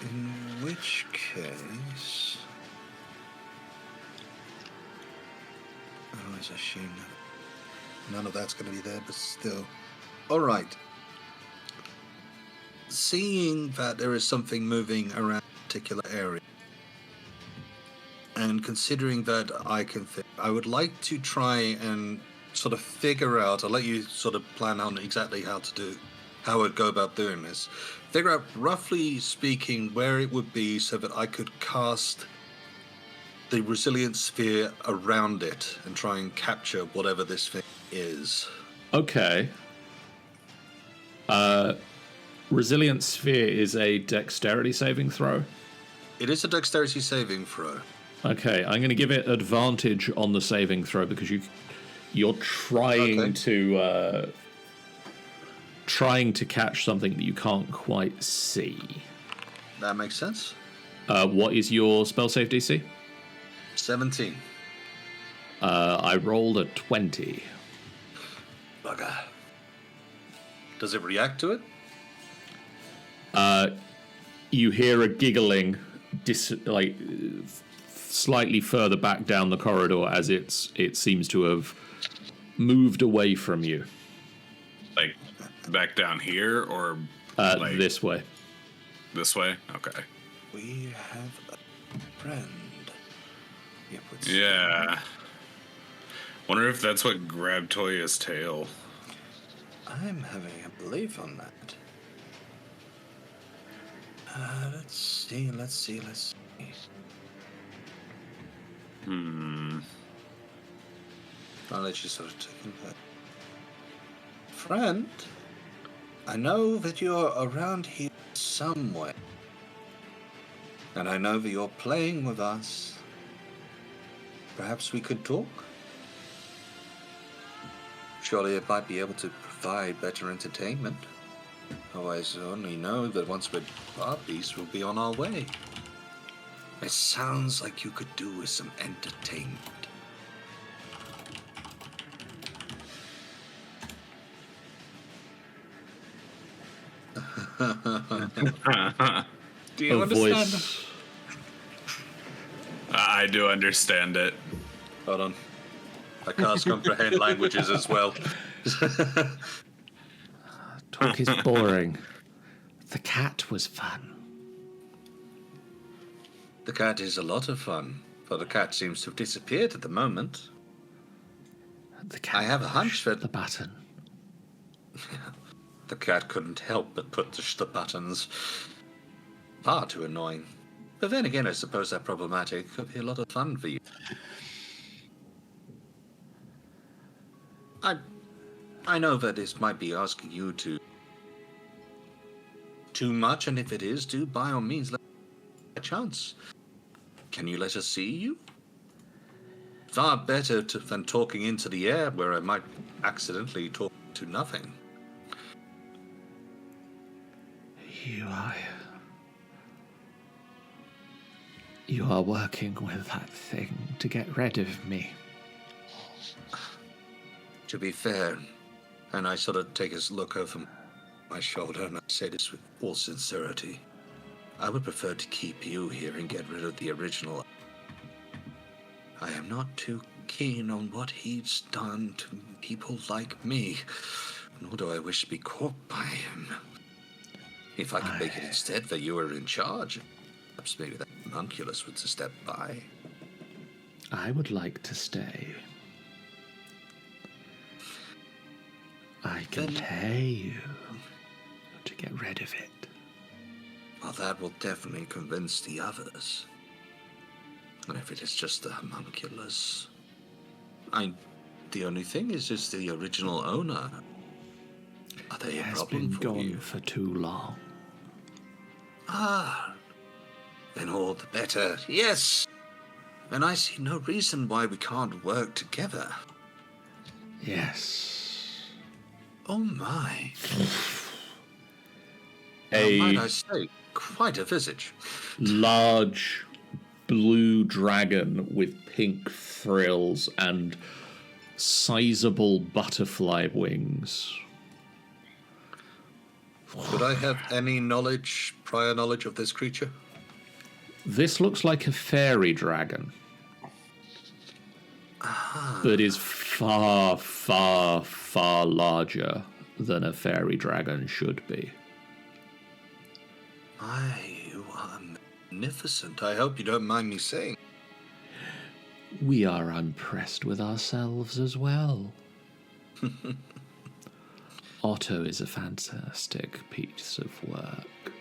C: In which case... Oh, it's a shame that none of that's going to be there, but still. All right. Seeing that there is something moving around a particular area, and considering that I can think, I would like to try and sort of figure out, I'll let you sort of plan on exactly how I'd go about doing this. Figure out, roughly speaking, where it would be so that I could cast the resilient sphere around it and try and capture whatever this thing is.
B: Okay. Resilient sphere is a dexterity saving throw.
C: It is a dexterity saving throw.
B: Okay, I'm going to give it advantage on the saving throw because you're trying to catch something that you can't quite see.
C: That makes sense.
B: What is your spell save DC?
C: 17.
B: I rolled a 20.
C: Bugger. Does it react to it?
B: You hear a giggling, slightly further back down the corridor as it seems to have moved away from you.
D: Like, back down here, or like
B: This way.
D: this way? Okay.
C: We have a friend. Yep,
D: Yeah. Wonder if that's what grabbed Toya's tail.
C: I'm having a belief on that. Let's see. I'll let you sort of take that. Friend, I know that you're around here somewhere. And I know that you're playing with us. Perhaps we could talk? Surely it might be able to provide better entertainment. Otherwise, I only know that once we're parties, we'll be on our way. It sounds like you could do with some entertainment. Do you
B: A
C: understand?
B: voice.
D: I do understand it.
C: Hold on. I can't comprehend languages as well.
B: Talk is boring. The cat was fun.
C: The cat is a lot of fun, but the cat seems to have disappeared at the moment.
B: The cat
C: I have a hunch that
B: the button.
C: the cat couldn't help but push the buttons. Far too annoying. But then again, I suppose that problematic could be a lot of fun for you. I know that this might be asking you to too much, and if it is, do by all means let a chance. Can you let us see you? Far better than talking into the air, where I might accidentally talk to nothing.
B: You are working with that thing to get rid of me.
C: To be fair, and I sort of take a look over my shoulder and I say this with full sincerity, I would prefer to keep you here and get rid of the original. I am not too keen on what he's done to people like me, nor do I wish to be caught by him. If I could make it instead that you were in charge, perhaps maybe that homunculus would step by.
B: I would like to stay. I can pay you to get rid of it.
C: Well, that will definitely convince the others. And if it is just the homunculus, the only thing is the original owner. Are they a problem for
B: you? He has been gone
C: you?
B: for too long.
C: Ah, then all the better. Yes. And I see no reason why we can't work together.
B: Yes.
C: Oh my.
B: A
C: might I say, quite a visage.
B: large blue dragon with pink frills and sizable butterfly wings.
C: Would I have any prior knowledge of this creature?
B: This looks like a fairy dragon, but is far, far, far larger than a fairy dragon should be.
C: You are magnificent. I hope you don't mind me saying.
B: We are impressed with ourselves as well. Otto is a fantastic piece of work.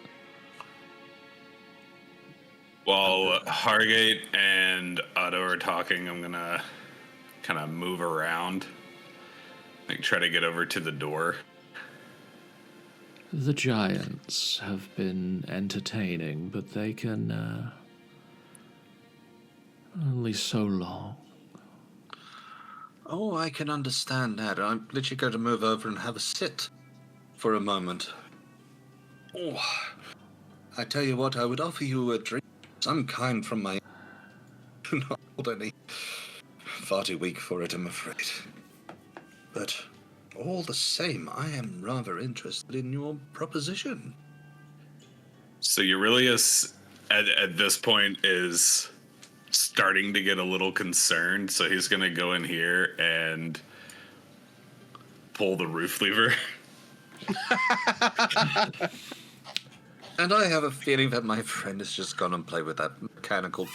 D: While Hargate and Otto are talking, I'm gonna kind of move around, like try to get over to the door.
B: The giants have been entertaining, but they can only so long.
C: Oh, I can understand that. I'm literally going to move over and have a sit for a moment. Oh, I tell you what, I would offer you a drink, some kind from my... Do not hold any. Far too weak for it, I'm afraid. But all the same, I am rather interested in your proposition.
D: So Aurelius, at this point, is starting to get a little concerned, so he's going to go in here and pull the roof lever.
C: And I have a feeling that my friend has just gone and played with that mechanical...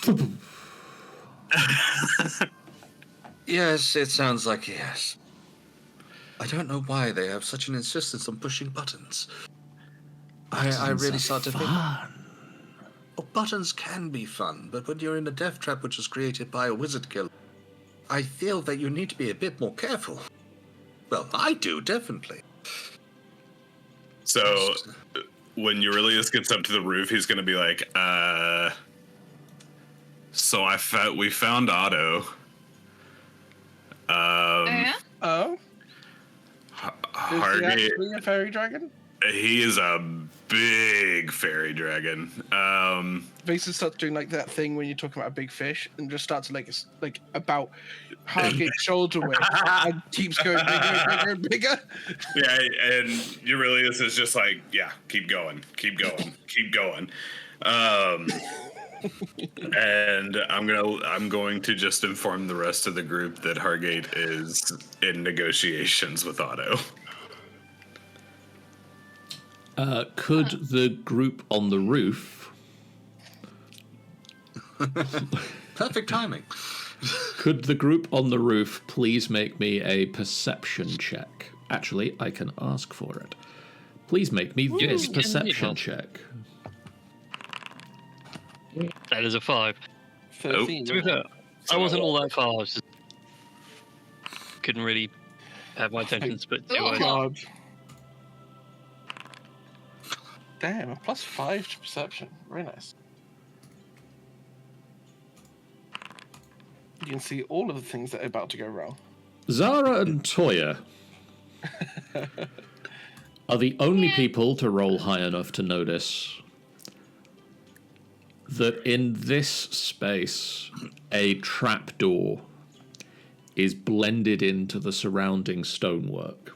C: Yes, it sounds like yes. I don't know why they have such an insistence on pushing buttons. I really start to think... Oh, buttons can be fun, but when you're in a death trap which was created by a wizard killer, I feel that you need to be a bit more careful. Well, I do, definitely.
D: So when Aurelius gets up to the roof, he's going to be like, so we found Otto.
A: Oh, yeah?
E: Oh? Is he actually a fairy dragon?
D: He is a big fairy dragon.
E: Vason starts doing like that thing when you talk about a big fish and just starts like about Hargate's shoulder width and keeps going bigger and bigger and bigger.
D: Yeah, and Aurelius is just like, yeah, keep going. And I'm going to just inform the rest of the group that Hargate is in negotiations with Otto.
B: Could the group on the roof...
C: Perfect timing.
B: Could the group on the roof please make me a perception check? Actually, I can ask for it. Please make me this perception check.
F: That is a 5.
E: 13.
F: To be fair, I wasn't all that far. I was just couldn't really have my attention split too
A: Oh,
F: wide.
E: God. Damn, a +5 to perception. Very nice. You can see all of the things that are about to go wrong.
B: Zara and Toya are the only people to roll high enough to notice that in this space, a trapdoor is blended into the surrounding stonework.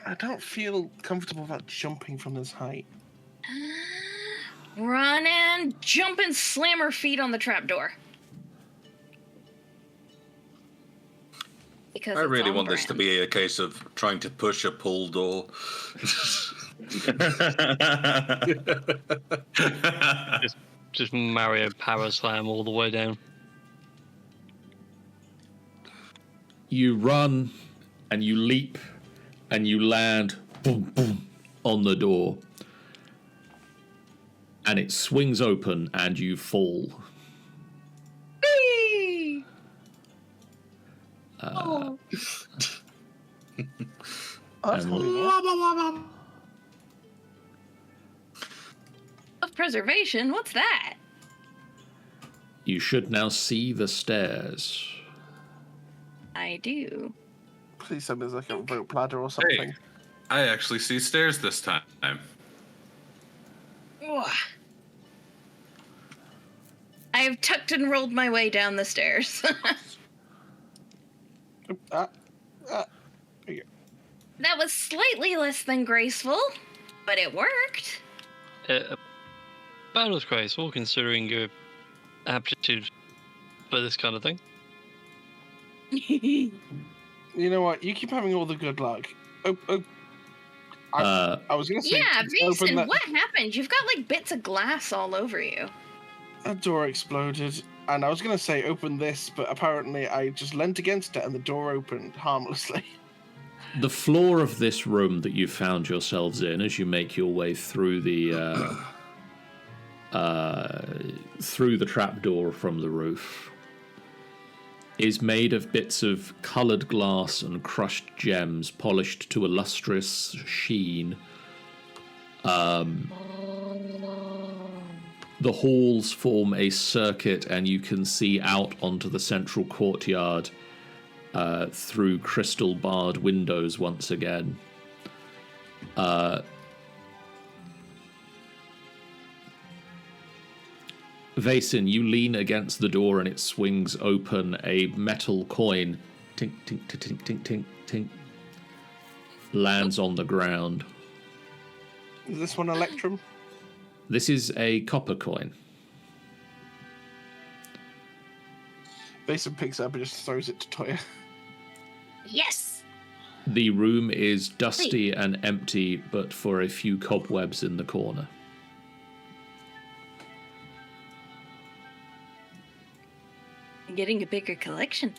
E: I don't feel comfortable about jumping from this height.
A: Run and jump and slam her feet on the trapdoor. Because
C: I
A: it's
C: really
A: on
C: want this to
A: brand.
C: be a case of trying to push a pull door.
F: Just Mario power slam all the way down.
B: You run and you leap and you land boom, boom, on the door. And it swings open and you fall.
A: Whee!
E: That's
B: And-
E: probably
A: Of preservation? What's that?
B: You should now see the stairs.
A: I do.
E: Please tell me there's like a rope ladder or something.
D: I actually see stairs this time.
A: Ugh. I have tucked and rolled my way down the stairs.
E: There you go.
A: That was slightly less than graceful, but it worked.
F: About as graceful, considering your aptitude for this kind of thing.
E: You know what? You keep having all the good luck. I was gonna say,
A: Yeah,
E: open
A: Mason,
E: that.
A: what happened? You've got like bits of glass all over you.
E: A door exploded, and I was gonna say open this, but apparently I just leant against it, and the door opened harmlessly.
B: The floor of this room that you found yourselves in as you make your way through the trapdoor from the roof is made of bits of coloured glass and crushed gems polished to a lustrous sheen. The halls form a circuit and you can see out onto the central courtyard through crystal barred windows once again. Vason, you lean against the door and it swings open. A metal coin, tink, tink, tink, tink, tink, tink, lands on the ground.
E: Is this one Electrum?
B: This is a copper coin.
E: Basin picks it up and just throws it to Toya.
A: Yes!
B: The room is dusty and empty, but for a few cobwebs in the corner.
A: Getting a bigger collection.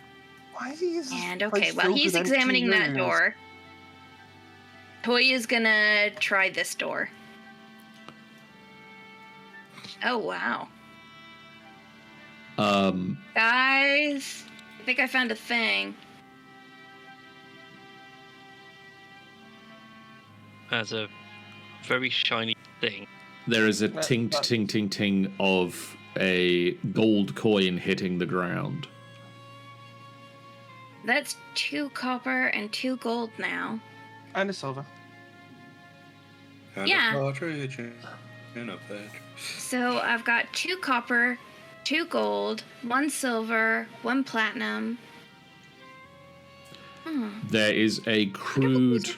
E: Why is this
A: And
E: place
A: okay, while
E: filled
A: he's
E: with empty
A: examining that
E: rooms?
A: door, Toya's gonna try this door. Oh, wow. Guys, I think I found a thing.
F: As a very shiny thing.
B: There is a ting, ting, ting, ting of a gold coin hitting the ground.
A: That's 2 copper and 2 gold now.
E: And a silver.
C: And
A: Yeah.
C: a partridge in a pear.
A: So I've got 2 copper, 2 gold, 1 silver, 1 platinum.
B: There is a crude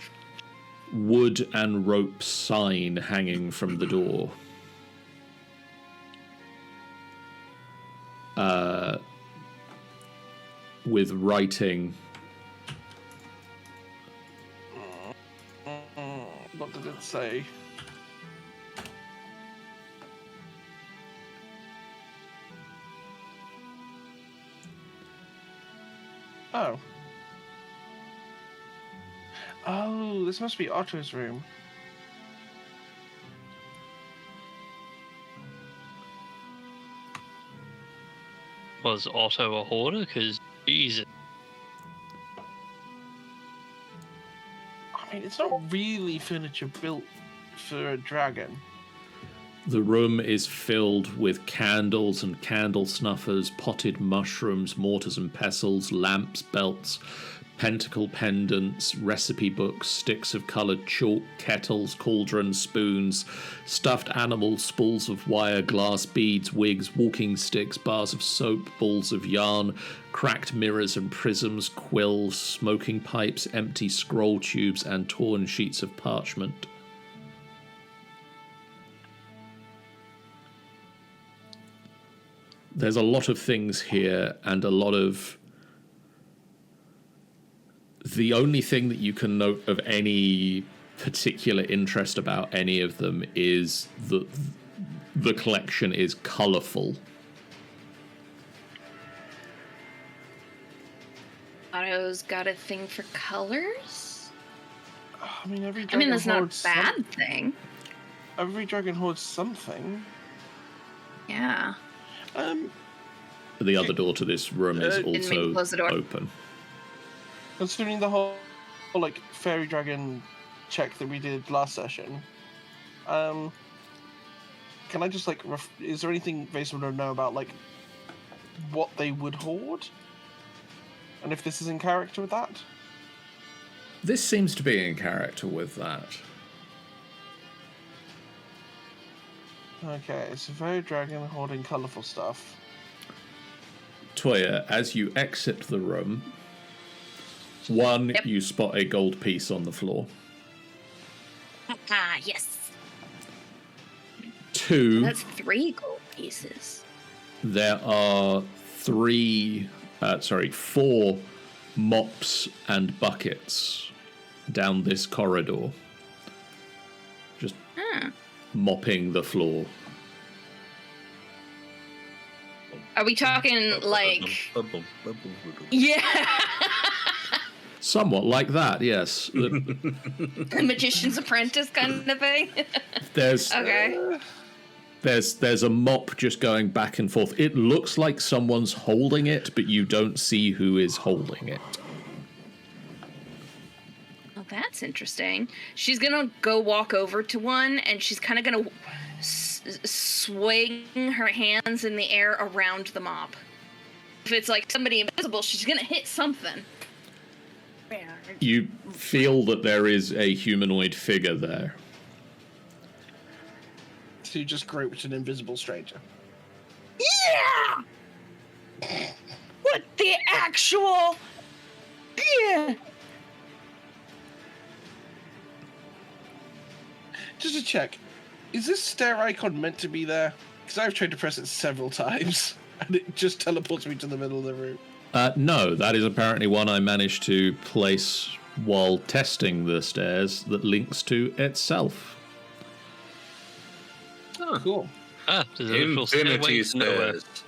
B: wood and rope sign hanging from the door. with writing.
E: What did it say? Oh. Oh, this must be Otto's room.
F: Was Otto a hoarder? Because, Jesus.
E: I mean, it's not really furniture built for a dragon.
B: The room is filled with candles and candle snuffers, potted mushrooms, mortars and pestles, lamps, belts, pentacle pendants, recipe books, sticks of coloured chalk, kettles, cauldrons, spoons, stuffed animals, spools of wire, glass beads, wigs, walking sticks, bars of soap, balls of yarn, cracked mirrors and prisms, quills, smoking pipes, empty scroll tubes, and torn sheets of parchment. There's a lot of things here, and a lot of... The only thing that you can note of any particular interest about any of them is that the collection is colourful.
A: Otto's got a thing for colors?
E: I mean, every
A: I
E: dragon
A: mean, that's not a
E: hoards
A: bad thing.
E: Every dragon hoards something.
A: Yeah.
B: The other door to this room is
A: Didn't mean to close the door.
B: open.
E: Considering the whole like fairy dragon check that we did last session, can I just like is there anything Vason would know about like what they would hoard, and if this is in character with that?
B: This seems to be in character with that.
E: Okay, it's a fairy dragon hoarding colourful stuff.
B: Toya, as you exit the room, one,
A: Yep.
B: you spot a gold piece on the floor.
A: Ah, yes.
B: Two,
A: That's 3 gold pieces.
B: there are four mops and buckets down this corridor. Just mopping the floor.
A: Are we talking like... Yeah!
B: Somewhat like that, yes.
A: The Magician's Apprentice kind of thing?
B: There's
A: Okay.
B: there's a mop just going back and forth. It looks like someone's holding it, but you don't see who is holding it.
A: Well, that's interesting. She's gonna go walk over to one, and she's kind of gonna swing her hands in the air around the mop. If it's like somebody invisible, she's gonna hit something.
B: You feel that there is a humanoid figure there.
E: So you just groped an invisible stranger.
A: Yeah! What the actual... Yeah!
E: Just to check, is this stare icon meant to be there? Because I've tried to press it several times, and it just teleports me to the middle of the room.
B: No, that is apparently one I managed to place while testing the stairs that links to itself.
E: Oh, cool.
F: Ah, there's a little
C: Infinity
F: stairway to nowhere.
C: stairs.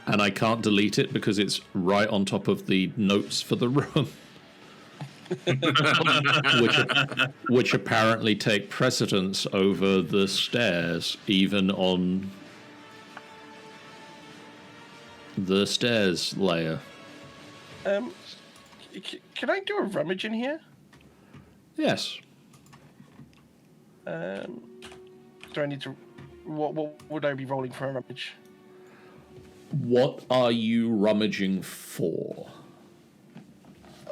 B: And I can't delete it because it's right on top of the notes for the room. which apparently take precedence over the stairs, even on the stairs layer.
E: Can I do a rummage in here?
B: Yes.
E: Do I need to... What would I be rolling for a rummage?
B: What are you rummaging for?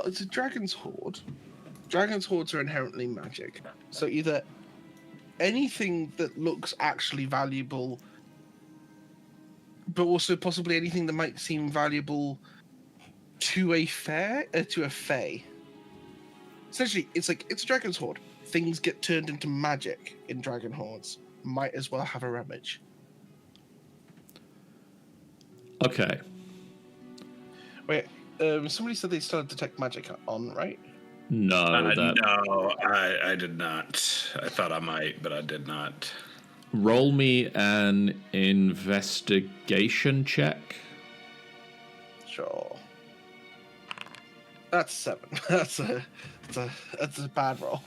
E: It's a dragon's hoard. Dragon's hoards are inherently magic. So either anything that looks actually valuable, but also possibly anything that might seem valuable to a fae. Essentially, it's a dragon's hoard. Things get turned into magic in dragon hoards. Might as well have a rummage.
B: Okay.
E: Wait, somebody said they still had detect magic on, right?
B: No,
D: No, I did not. I thought I might, but I did not.
B: roll me an investigation check.
E: Sure. That's 7. That's a bad roll.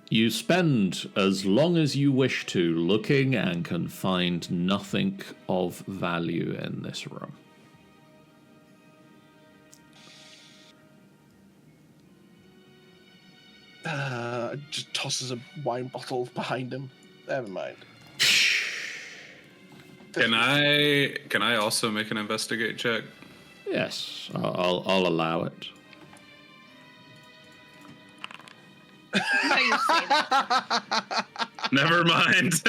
B: You spend as long as you wish to looking and can find nothing of value in this room.
E: Just tosses a wine bottle behind him. Never mind.
D: Can I also make an investigate check?
B: Yes, I'll allow it.
A: How you say that?
D: Never mind.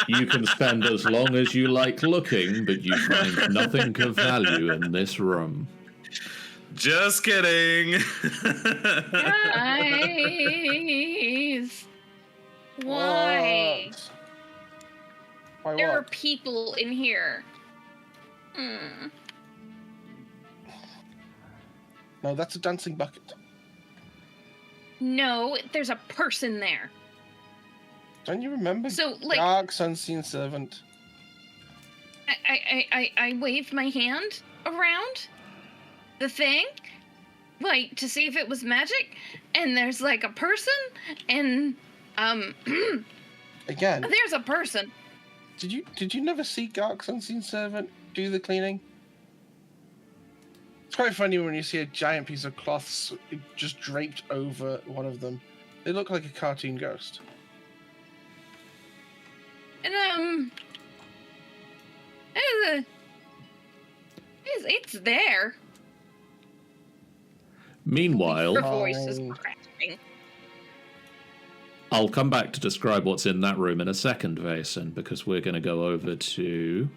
B: You can spend as long as you like looking, but you find nothing of value in this room.
D: Just kidding.
A: Guys, why?
E: What? Why
A: There are
E: what?
A: people in here.
E: No, that's a dancing bucket.
A: No, there's a person there.
E: Don't you remember?
A: So, like-
E: Dark's unseen servant.
A: I waved my hand around the thing, like, to see if it was magic, and there's, like, a person, and,
E: Again,
A: there's a person.
E: did you never see Gark's unseen servant do the cleaning? It's quite funny when you see a giant piece of cloth just draped over one of them. They look like a cartoon ghost.
A: And, it's there.
B: Meanwhile,
A: Her voice is
E: Fine.
A: cracking.
B: I'll come back to describe what's in that room in a second, Vason, because we're going to go over to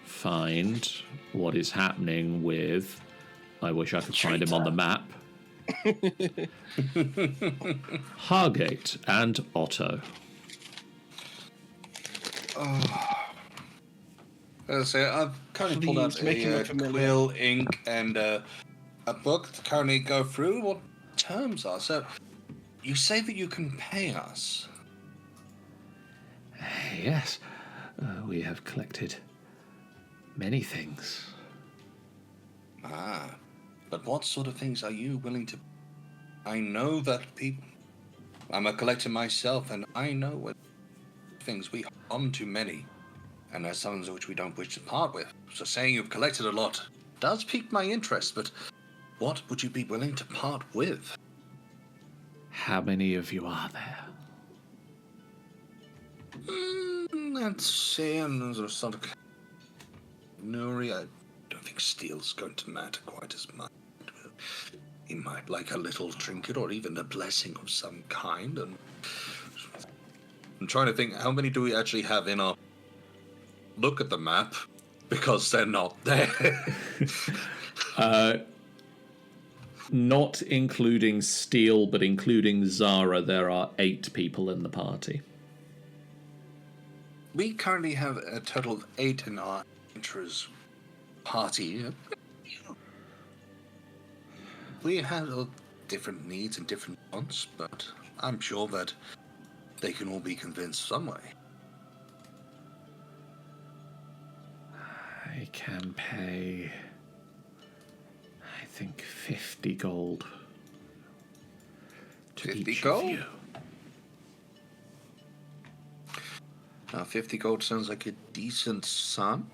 B: find what is happening with... I wish I could find him on the map. Hargate and Otto.
C: As I say, I've currently pulled out
E: Please, make him
C: a
E: look familiar.
C: quill, ink, and a book to currently go through what terms are. So, you say that you can pay us.
B: Yes, we have collected many things.
C: Ah, but what sort of things are you willing to... I know that people... I'm a collector myself, and I know what things we hold on to many, and there's some which we don't wish to part with. So saying you've collected a lot does pique my interest, but what would you be willing to part with?
B: How many of you are there?
C: Let's see, and there's a sort of... Nuri, I don't think steel's going to matter quite as much. He might like a little trinket or even a blessing of some kind, and... I'm trying to think, how many do we actually have in our... Look at the map, because they're not there.
B: Not including Steel, but including Zara, there are 8 people in the party.
C: We currently have a total of 8 in our adventurers party. We have different needs and different wants, but I'm sure that they can all be convinced some way.
B: I can pay, I think, 50 gold. To
C: 50
B: each
C: gold?
B: of you.
C: Now, 50 gold sounds like a decent sum.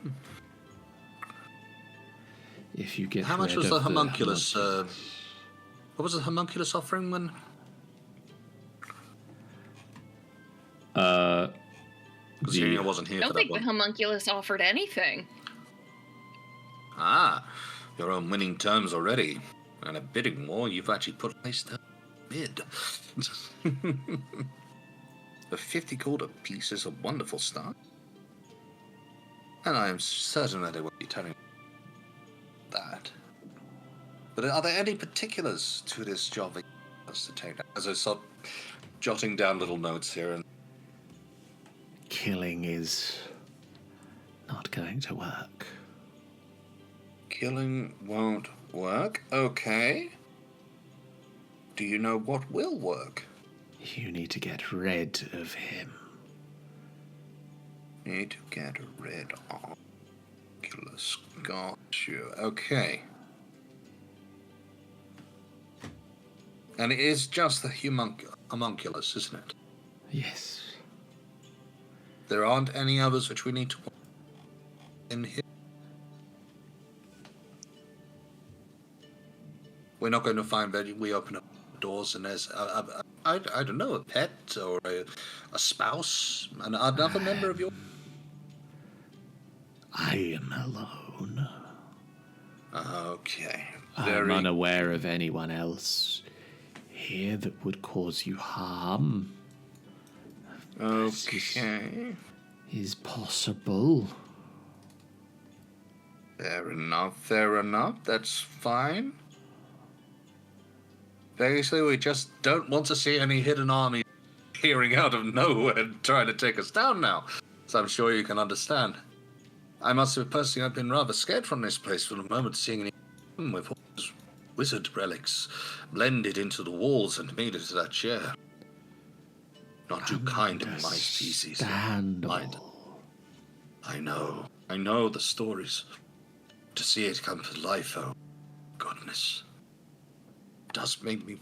B: If you get
C: How much
B: rid
C: was
B: of
C: the homunculus?
B: homunculus.
C: What was the homunculus offering when? Considering I wasn't
A: I
C: here
A: don't
C: for that
A: think the
C: one.
A: homunculus offered anything.
C: Ah, you're on winning terms already. And a bidding war, you've actually put a place to bid. The 50 gold apiece is a wonderful start. And I am certain that it will be telling that. But are there any particulars to this job that you want us to take down? As I start jotting down little notes here, and
B: Killing is not going to work.
C: Killing won't work. Okay. Do you know what will work?
B: You need to get rid of him.
C: Need to get rid of Oculus. Got you. Okay. And it is just the homunculus, isn't it?
B: Yes.
C: There aren't any others which we need to in here. We're not going to find that we open up doors and there's I don't know, a pet or a spouse, another member of your.
B: I am alone.
C: Okay.
B: I'm unaware of anyone else here that would cause you harm.
C: Okay.
B: Is possible.
C: Fair enough. That's fine. Basically, we just don't want to see any hidden army appearing out of nowhere and trying to take us down now. So I'm sure you can understand. I must have personally I've been rather scared from this place for the moment, seeing any with all those wizard relics blended into the walls and made into that chair. Not too kind of my species.
B: Understandable.
C: I know the stories. To see it come to life, oh goodness. It does make me.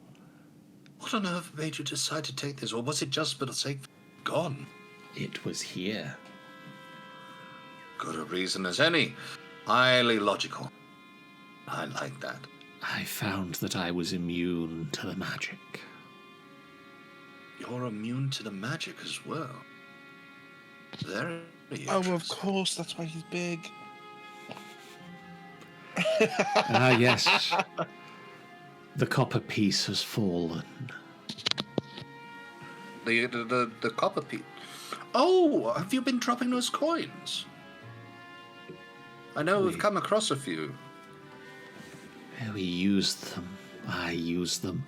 C: What on earth made you decide to take this, or was it just for the sake of gone?
B: It was here.
C: Good a reason as any. Highly logical. I like that.
B: I found that I was immune to the magic.
C: You're immune to the magic as well. Very
E: Oh, of course, that's why he's big.
B: Yes. The copper piece has fallen.
C: The copper piece. Oh, have you been dropping those coins? I know we've come across a few.
B: We used them. I used them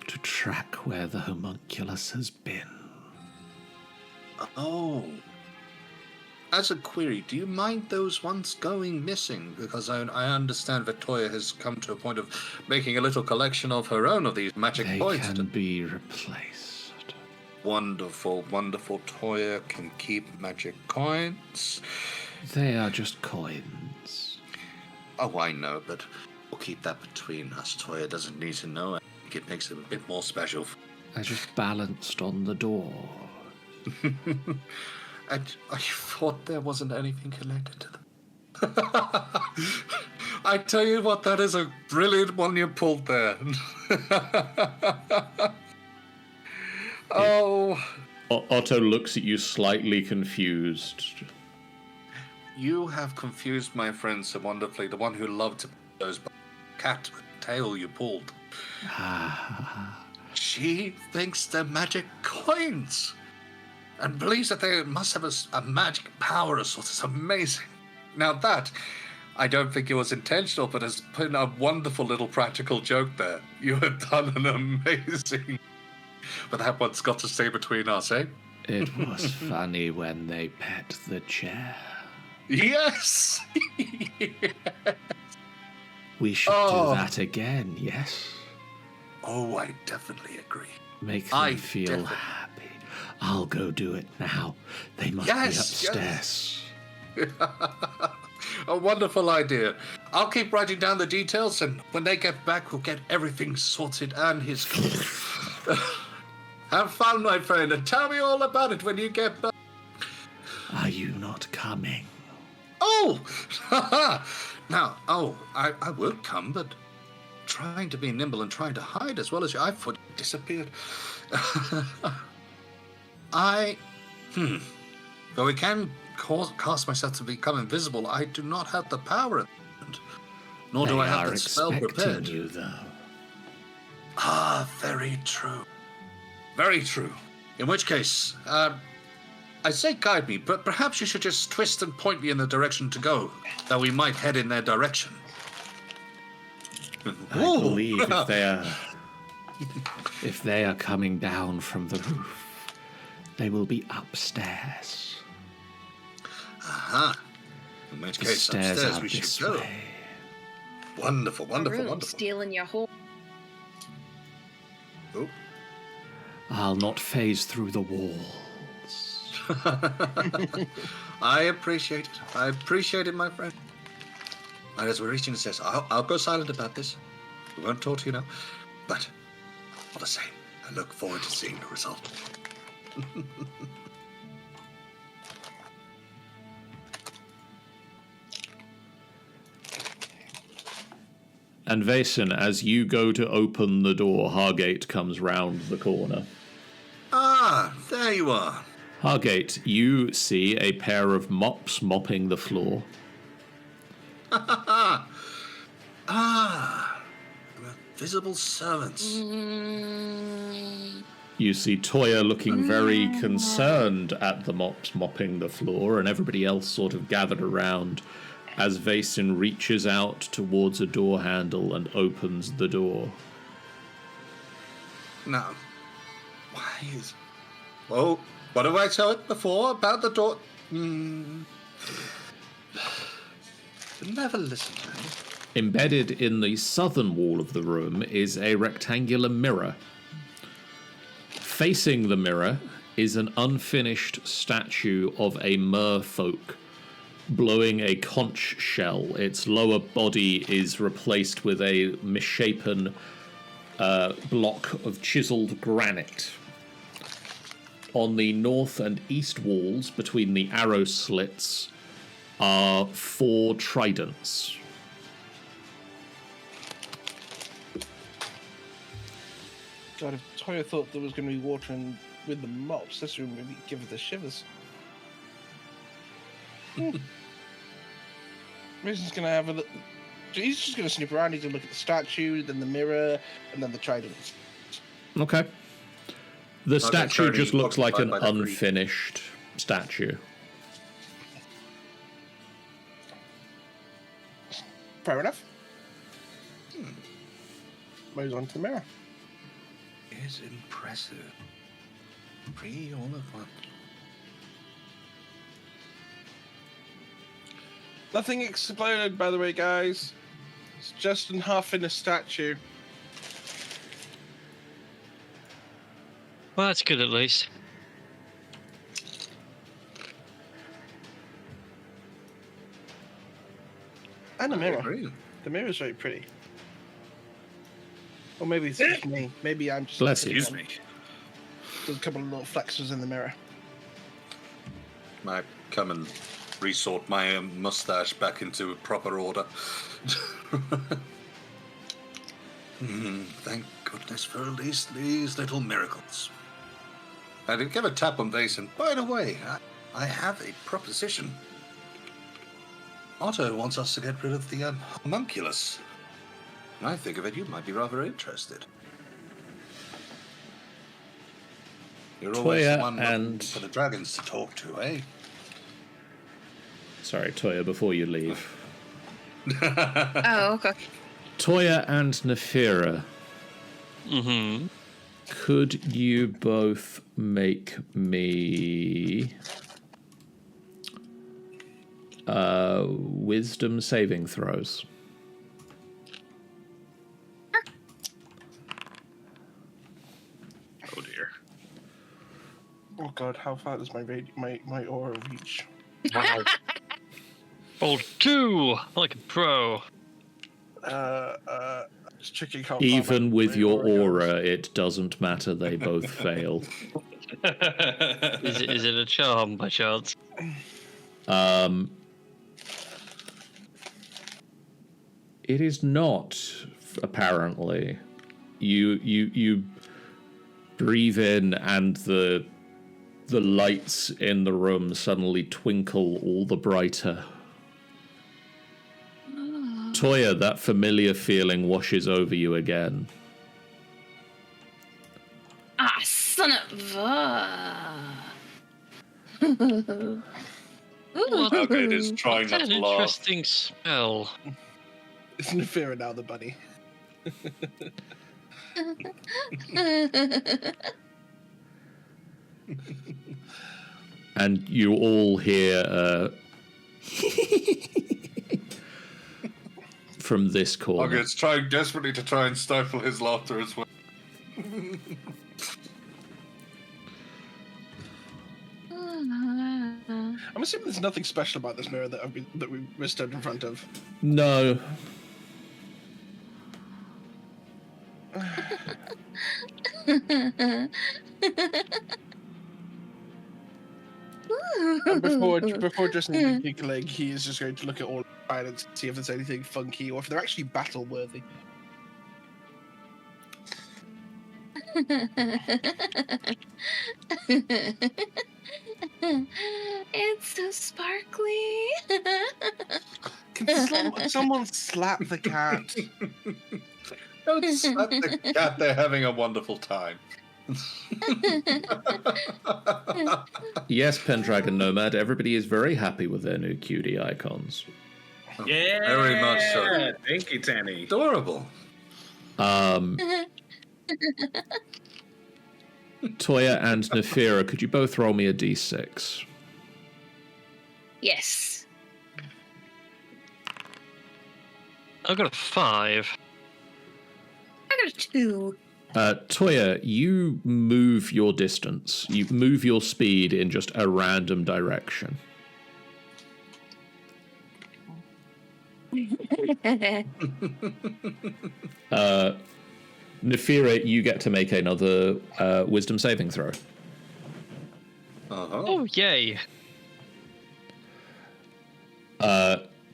B: to track where the homunculus has been.
C: Oh. As a query, do you mind those ones going missing? Because I understand Victoria has come to a point of making a little collection of her own of these magic coins.
B: They can be replaced.
C: Wonderful, wonderful. Toya can keep magic coins.
B: They are just coins.
C: Oh, I know, but we'll keep that between us. Toya doesn't need to know. I think it makes it a bit more special.
B: I just balanced on the door.
C: I thought there wasn't anything connected to them. I tell you what, that is a brilliant one you pulled there. Oh.
B: Otto looks at you slightly confused.
C: You have confused my friend so wonderfully, the one who loved to pull those cat tail you pulled. She thinks they're magic coins. And believes that they must have a magic power of sorts. It's amazing. Now that, I don't think it was intentional, but has put in a wonderful little practical joke there. You have done an amazing... But that one's got to stay between us, eh?
B: It was funny when they pet the chair.
C: Yes!
B: We should do that again, yes?
C: Oh, I definitely agree.
B: Make them feel happy. I'll go do it now. They must be upstairs.
C: Yes. A wonderful idea. I'll keep writing down the details, and when they get back, we'll get everything sorted and his... Have fun, my friend, and tell me all about it when you get back.
B: Are you not coming?
C: Oh! Now, I would come, but trying to be nimble and trying to hide as well as I thought disappeared. Though I can cast myself to become invisible, I do not have the power at the moment. Nor do I have the spell prepared.
B: You, though.
C: Ah, very true. Very true. In which case, I say guide me, but perhaps you should just twist and point me in the direction to go, that we might head in their direction.
B: I believe if they are coming down from the roof, they will be upstairs.
C: Aha. In which case, upstairs we should go.
B: Way.
C: Wonderful, wonderful,
A: Room,
C: wonderful.
A: stealing your whole.
C: Oh.
B: I'll not phase through the walls.
C: I appreciate it. I appreciate it, my friend. And as we're reaching the stairs, I'll go silent about this. We won't talk to you now. But all the same, I look forward to seeing the result.
B: And Vason, as you go to open the door, Hargate comes round the corner.
C: Ah, there you are.
B: Hargate, you see a pair of mops mopping the floor.
C: Visible servants.
B: You see Toya looking very concerned at the mops mopping the floor, and everybody else sort of gathered around as Vason reaches out towards a door handle and opens the door.
C: Now, why is... Oh, what have I told before about the door? Never listen to me.
B: Embedded in the southern wall of the room is a rectangular mirror. Facing the mirror is an unfinished statue of a merfolk blowing a conch shell. Its lower body is replaced with a misshapen block of chiseled granite. On the north and east walls, between the arrow slits, are 4 tridents.
E: God, if Toya thought there was going to be water in, with the mops, this would maybe give her the shivers. Mason's going to have a look. He's just going to snoop around. He's going to look at the statue, then the mirror, and then the tridents.
B: Okay. The statue
C: currently
B: just looks like
C: occupied
B: an
C: by the three.
B: unfinished statue.
E: Fair enough. Moves on to the mirror.
C: Is impressive. Free all of one.
E: Nothing exploded, by the way, guys. It's just in half in a statue.
F: Well, that's good at least.
E: And a
C: I
E: mirror.
C: agree.
E: The mirror's very pretty. Or maybe it's just me. Maybe I'm just...
B: Bless you.
D: Excuse me.
E: There's a couple of little flexes in the mirror.
C: Might come and resort my mustache back into proper order. Thank goodness for at least these little miracles. I did give a tap on Vason. By the way, I have a proposition. Otto wants us to get rid of the homunculus. When I think of it, you might be rather interested. You're always
B: Toya
C: the one looking
B: and-
C: for the dragons to talk to, eh?
B: Sorry, Toya, before you leave.
A: Oh, okay.
B: Toya and Nefira,
F: Mm-hmm.
B: could you both make me wisdom saving throws?
D: Oh dear.
E: Oh god, how far does my aura reach?
F: Wow. Rolled 2 like a pro.
E: It's tricky. How far
B: Even
E: my
B: with your
E: goes.
B: aura, it doesn't matter. They both fail.
F: Is it a charm by chance?
B: It is not, apparently. You breathe in, and the lights in the room suddenly twinkle all the brighter. Toya, that familiar feeling washes over you again.
A: Ah, son of a...
C: Okay, it is trying
F: That's
C: not
F: an
C: to laugh.
F: interesting spell.
E: It's Nefira now, the bunny.
B: And you all hear from this corner.
C: It's trying desperately to try and stifle his laughter as well.
E: I'm assuming there's nothing special about this mirror that we're stood in front of.
B: No.
E: And before addressing the big leg, he is just going to look at all the pilots, see if there's anything funky or if they're actually battle worthy.
A: It's so sparkly.
E: Can someone slap the cat?
C: Don't slap the cat, they're having a wonderful time.
B: Yes, Pendragon Nomad, everybody is very happy with their new cutie icons.
D: Yeah,
C: Very much so.
D: Thank you, Tanny.
C: Adorable.
B: Toya and Nefira, could you both roll me a d6?
A: Yes.
F: I've got a 5.
A: I got a 2.
B: Toya, you move your distance. You move your speed in just a random direction. Nefira, you get to make another wisdom saving throw.
F: Oh, yay.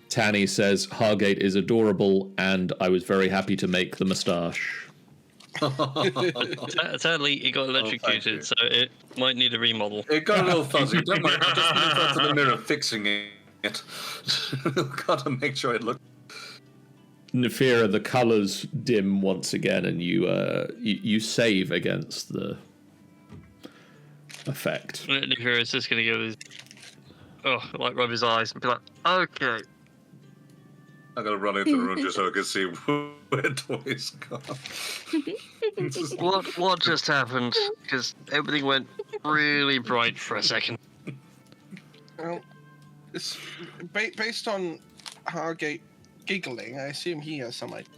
B: Tanny says, Hargate is adorable, and I was very happy to make the moustache.
F: Sadly, it got electrocuted, so it might need a remodel.
C: It got a little fuzzy. Don't worry, I'll just be in front of the mirror fixing it. Got to make sure it looks...
B: Nefira, the colours dim once again, and you save against the effect.
F: Nefira is just going to go with rub his eyes and be like, okay.
C: I gotta run into the room just so I can see where Toy's gone.
F: What just happened? Because everything went really bright for a second.
E: Well, it's based on Hargate giggling. I assume he has some idea.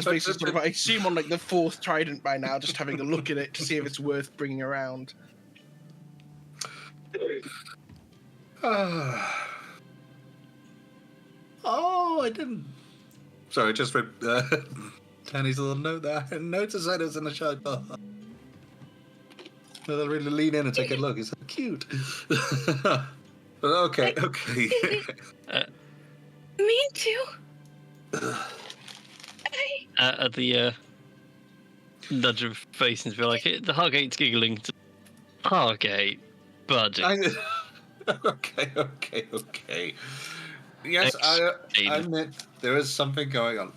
E: I assume on like the 4th trident by now, just having a look at it to see if it's worth bringing around.
C: Oh, I didn't. Sorry, I just read Tanny's little note there. I hadn't noticed that it was in the show. Oh. I'll really lean in and take a look. It's so cute. But okay.
A: Me too.
F: At the nudge of face and be like, the Hargate's giggling. Hargate, budget.
C: Okay. Yes, I admit there is something going on.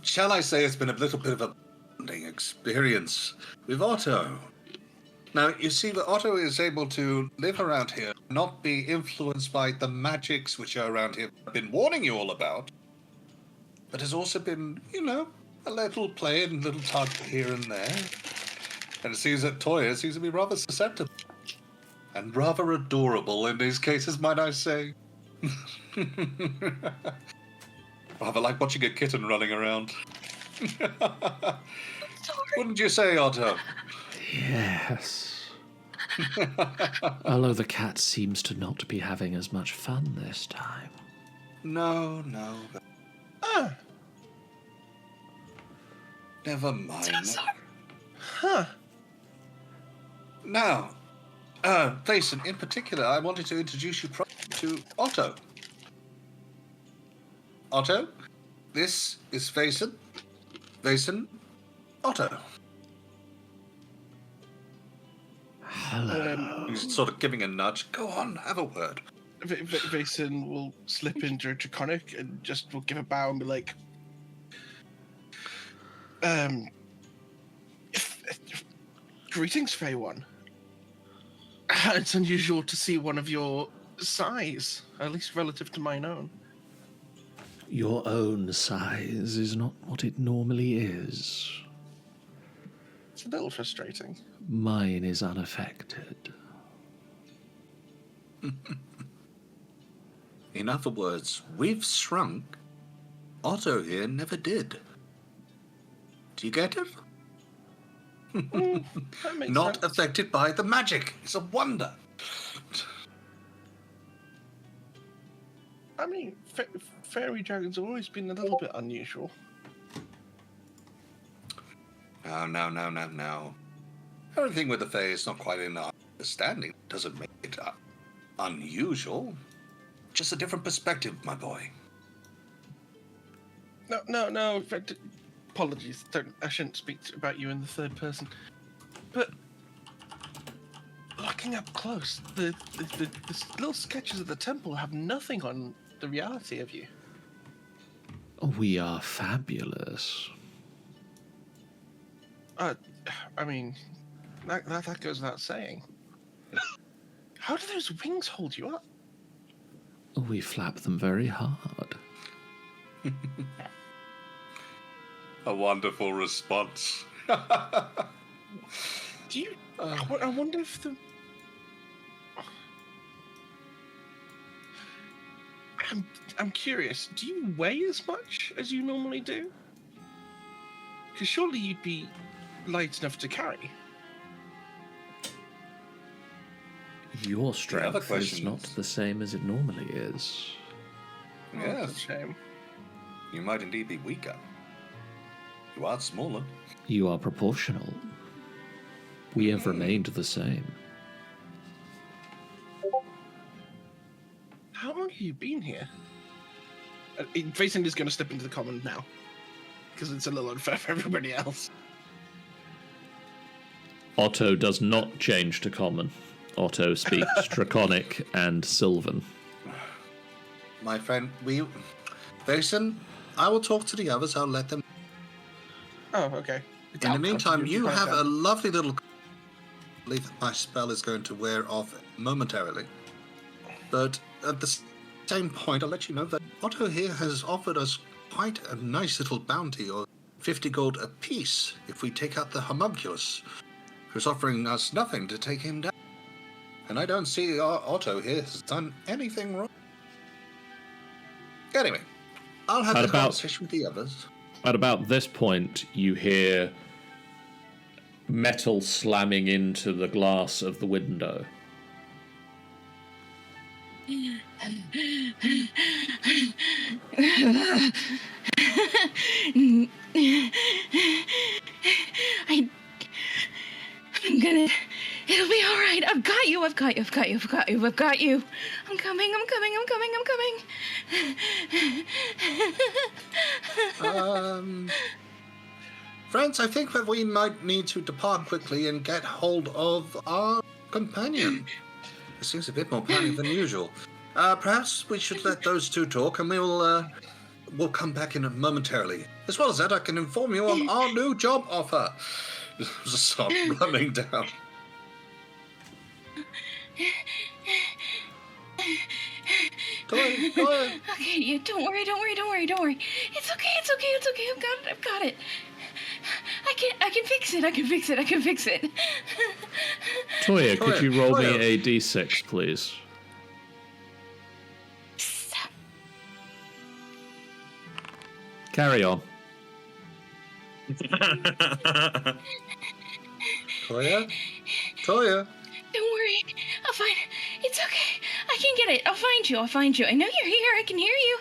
C: Shall I say it's been a little bit of a bonding experience with Otto. Now, you see that Otto is able to live around here, not be influenced by the magics which are around here I've been warning you all about. But has also been, a little play and a little tug here and there. And it seems that Toya seems to be rather susceptible. And rather adorable in these cases, might I say. Rather like watching a kitten running around. Wouldn't you say, Otto?
B: Yes. Although the cat seems to not be having as much fun this time.
C: No. Never mind.
E: Huh.
C: Now, Thason, in particular, I wanted to introduce you to Otto. Otto, this is Thason. Thason, Otto.
B: Hello.
C: He's sort of giving a nudge. Go on, have a word.
E: Vason will slip into Draconic and just will give a bow and be like, greetings, Fey One. It's unusual to see one of your size, at least relative to mine own.
B: Your own size is not what it normally is.
E: It's a little frustrating.
B: Mine is unaffected.
C: In other words, we've shrunk Otto here never did. Do you get it?
E: That makes
C: Not
E: sense.
C: affected by the magic. It's a wonder.
E: I mean, fairy dragons have always been a little bit unusual.
C: No. Everything with the Fae is not quite in our understanding. Doesn't make it unusual. Just a different perspective, my boy.
E: No. In fact, apologies. I shouldn't speak about you in the third person. But looking up close, the little sketches of the temple have nothing on the reality of you.
B: We are fabulous.
E: I mean, that goes without saying. How do those wings hold you up?
B: We flap them very hard.
C: A wonderful response.
E: Do you? I wonder if the. I'm curious. Do you weigh as much as you normally do? Because surely you'd be light enough to carry.
B: Your strength is
C: questions?
B: not the same as it normally is.
E: Oh, that's a
C: Yes,
E: shame.
C: you might indeed be weaker. You are smaller.
B: You are proportional. We have remained the same.
E: How long have you been here? Jason is going to step into the common now, because it's a little unfair for everybody else.
B: Otto does not change to common. Otto speaks Draconic and Sylvan.
C: My friend, Jason, I will talk to the others. I'll let them.
E: Oh, okay.
C: In the meantime, you have a lovely little. I believe that my spell is going to wear off momentarily. But at the same point, I'll let you know that Otto here has offered us quite a nice little bounty of 50 gold apiece if we take out the homunculus, who's offering us nothing to take him down. And I don't see Otto here has done anything wrong. Anyway, I'll have the conversation with the others.
B: At about this point, you hear metal slamming into the glass of the window.
A: I'm gonna. It'll be all right. I've got you. I'm coming.
C: Friends, I think that we might need to depart quickly and get hold of our companion. It seems a bit more panic than usual. Perhaps we should let those two talk, and we'll come back in momentarily. As well as that, I can inform you on our new job offer. Just start running down. Toya.
A: Okay, you don't worry. It's okay. I've got it. I can fix it.
B: Toya, could you roll me
C: Toya.
B: a d6, please? Carry on.
C: Toya?
A: Don't worry. I'll find it. It's okay. I can get it. I'll find you. I know you're here. I can hear you.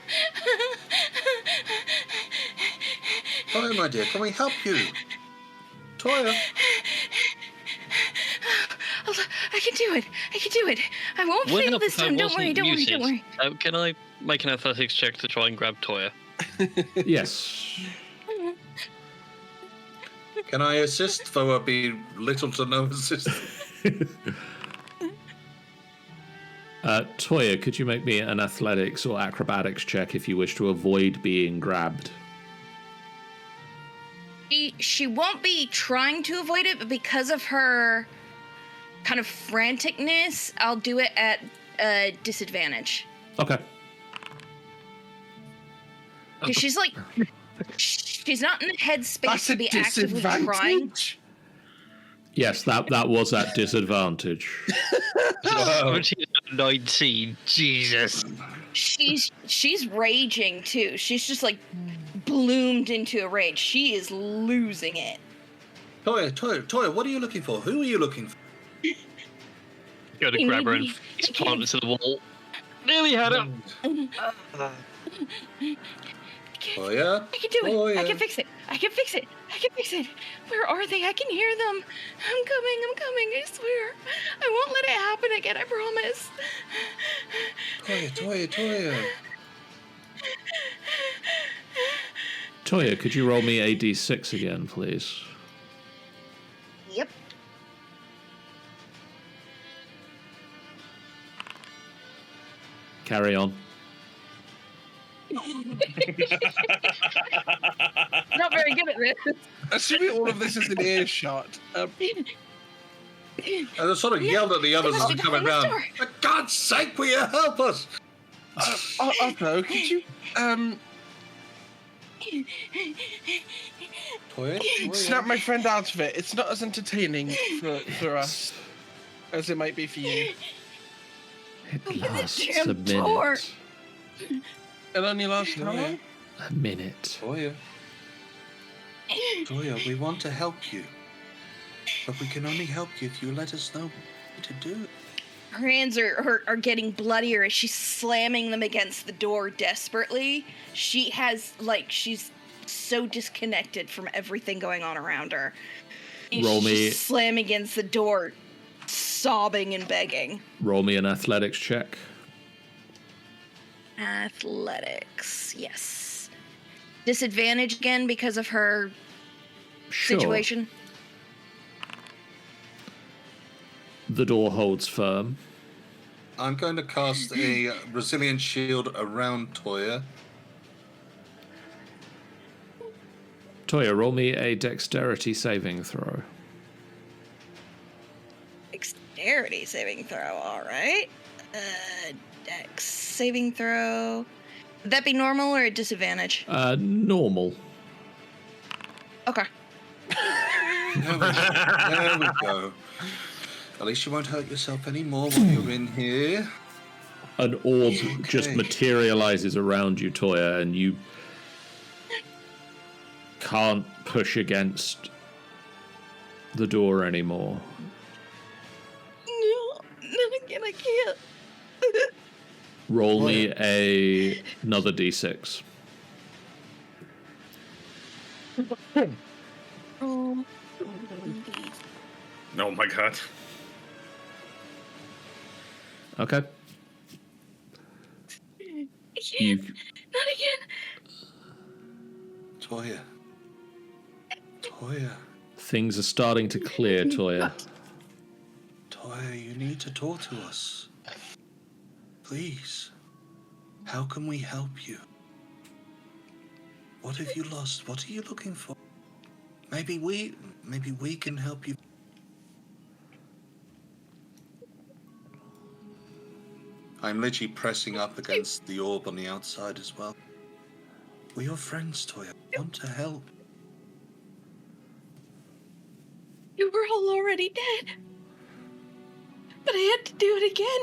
C: Toya, my dear, can we help you? Toya?
A: I can do it. I won't
F: When
A: fail
F: I
A: this time. Don't worry.
F: Can I make an athletics check to try and grab Toya?
B: Yes.
C: Can I assist, though I'll be little to no assistance?
B: Toya, could you make me an athletics or acrobatics check if you wish to avoid being grabbed?
A: She won't be trying to avoid it, but because of her kind of franticness, I'll do it at a disadvantage.
B: Okay.
A: Because she's like, she's not in the headspace
E: That's
A: to
E: a
A: be actively trying.
E: disadvantage.
B: Yes, that was at disadvantage.
F: Wow. 19, Jesus.
A: she's raging too. She's just like bloomed into a rage. She is losing it.
C: Toya, what are you looking for? Who are you looking for?
F: Go to grab her and face plant into the wall. Nearly had it.
C: Toya?
A: I can do it.
C: Toya.
A: I can fix it. I can fix it. I can fix it. Where are they? I can hear them. I'm coming. I'm coming. I swear. I won't let it happen again. I promise.
C: Toya.
B: Toya, could you roll me a d6 again, please?
A: Yep.
B: Carry on.
A: Not very good at this.
E: Assuming all of this is an earshot.
C: And I sort of yelled at the others as
A: must
C: they're
A: be
C: coming
A: behind the
C: round. For God's sake, will you help us?
E: Otto, could you
C: Toya?
E: snap my friend out of it? It's not as entertaining for us as it might be for you.
B: It lasts
A: damn
B: a
A: door.
B: minute.
E: It only lasts how long?
B: A minute.
C: Toya, we want to help you. But we can only help you if you let us know what to do.
A: Her hands are getting bloodier as she's slamming them against the door desperately. She's so disconnected from everything going on around her. And
B: Roll me-
A: she's slamming against the door, sobbing and begging.
B: Roll me an athletics check.
A: Athletics, yes. Disadvantage again because of her
B: Sure.
A: situation.
B: The door holds firm.
C: I'm going to cast a resilient shield around Toya.
B: Toya, roll me a dexterity saving throw.
A: Dexterity saving throw, alright. Dex saving throw. Would that be normal or a disadvantage?
B: Normal.
A: Okay.
C: There we go. At least you won't hurt yourself anymore while you're in here.
B: An orb
C: Okay.
B: just materializes around you, Toya, and you can't push against the door anymore.
A: No, not again, I can't.
B: Roll me another d6.
A: Oh.
D: Oh my god.
B: Okay. You,
A: Not again.
C: Toya,
B: things are starting to clear, Toya.
C: you need to talk to us. Please. How can we help you? What have you lost? What are you looking for? Maybe we can help you. I'm literally pressing up against the orb on the outside as well. We're your friends, Toya. We want to help.
A: You were all already dead. But I had to do it again.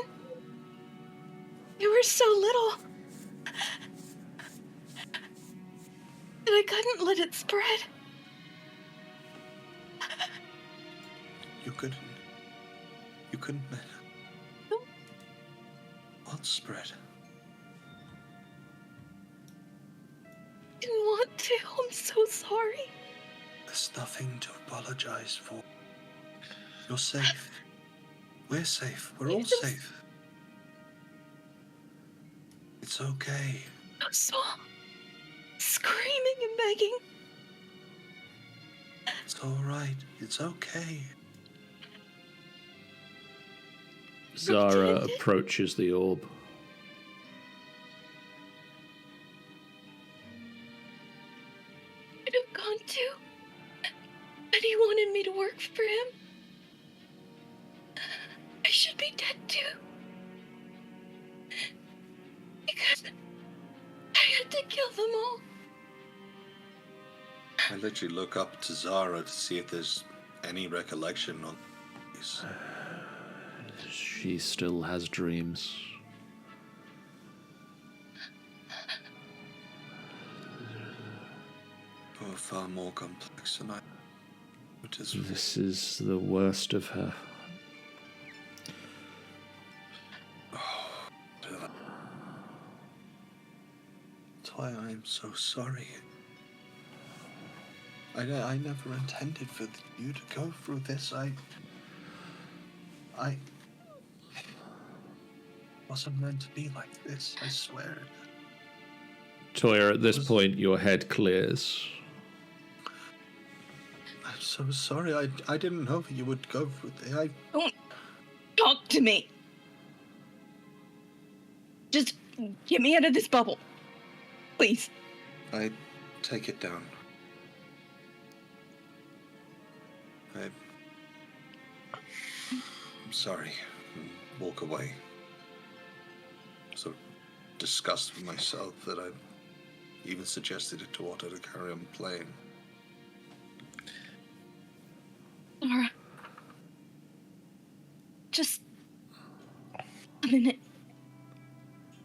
A: You were so little. And I couldn't let it spread.
C: You couldn't let it. What spread?
A: Didn't want to. I'm so sorry.
C: There's nothing to apologize for. You're safe. We're safe. We're all safe. It's okay.
A: I was small, screaming and begging.
C: It's all right. It's okay.
B: Zara approaches the orb.
A: I'd have gone too. But he wanted me to work for him. I should be dead too. Because I had to kill them all.
C: I literally look up to Zara to see if there's any recollection on these.
B: She still has dreams.
C: far more complex than I. It is.
B: This is the worst of her.
C: Toya, I'm so sorry. I never intended for you to go through this. I wasn't meant to be like this, I swear.
B: Toya, at this point, your head clears.
C: I'm so sorry. I didn't know that you would go through this.
A: Don't talk to me. Just get me out of this bubble. Please.
C: I take it down. I'm sorry. Walk away. So disgusted with myself that I even suggested it to Otto to carry on playing.
A: Laura. Just a minute.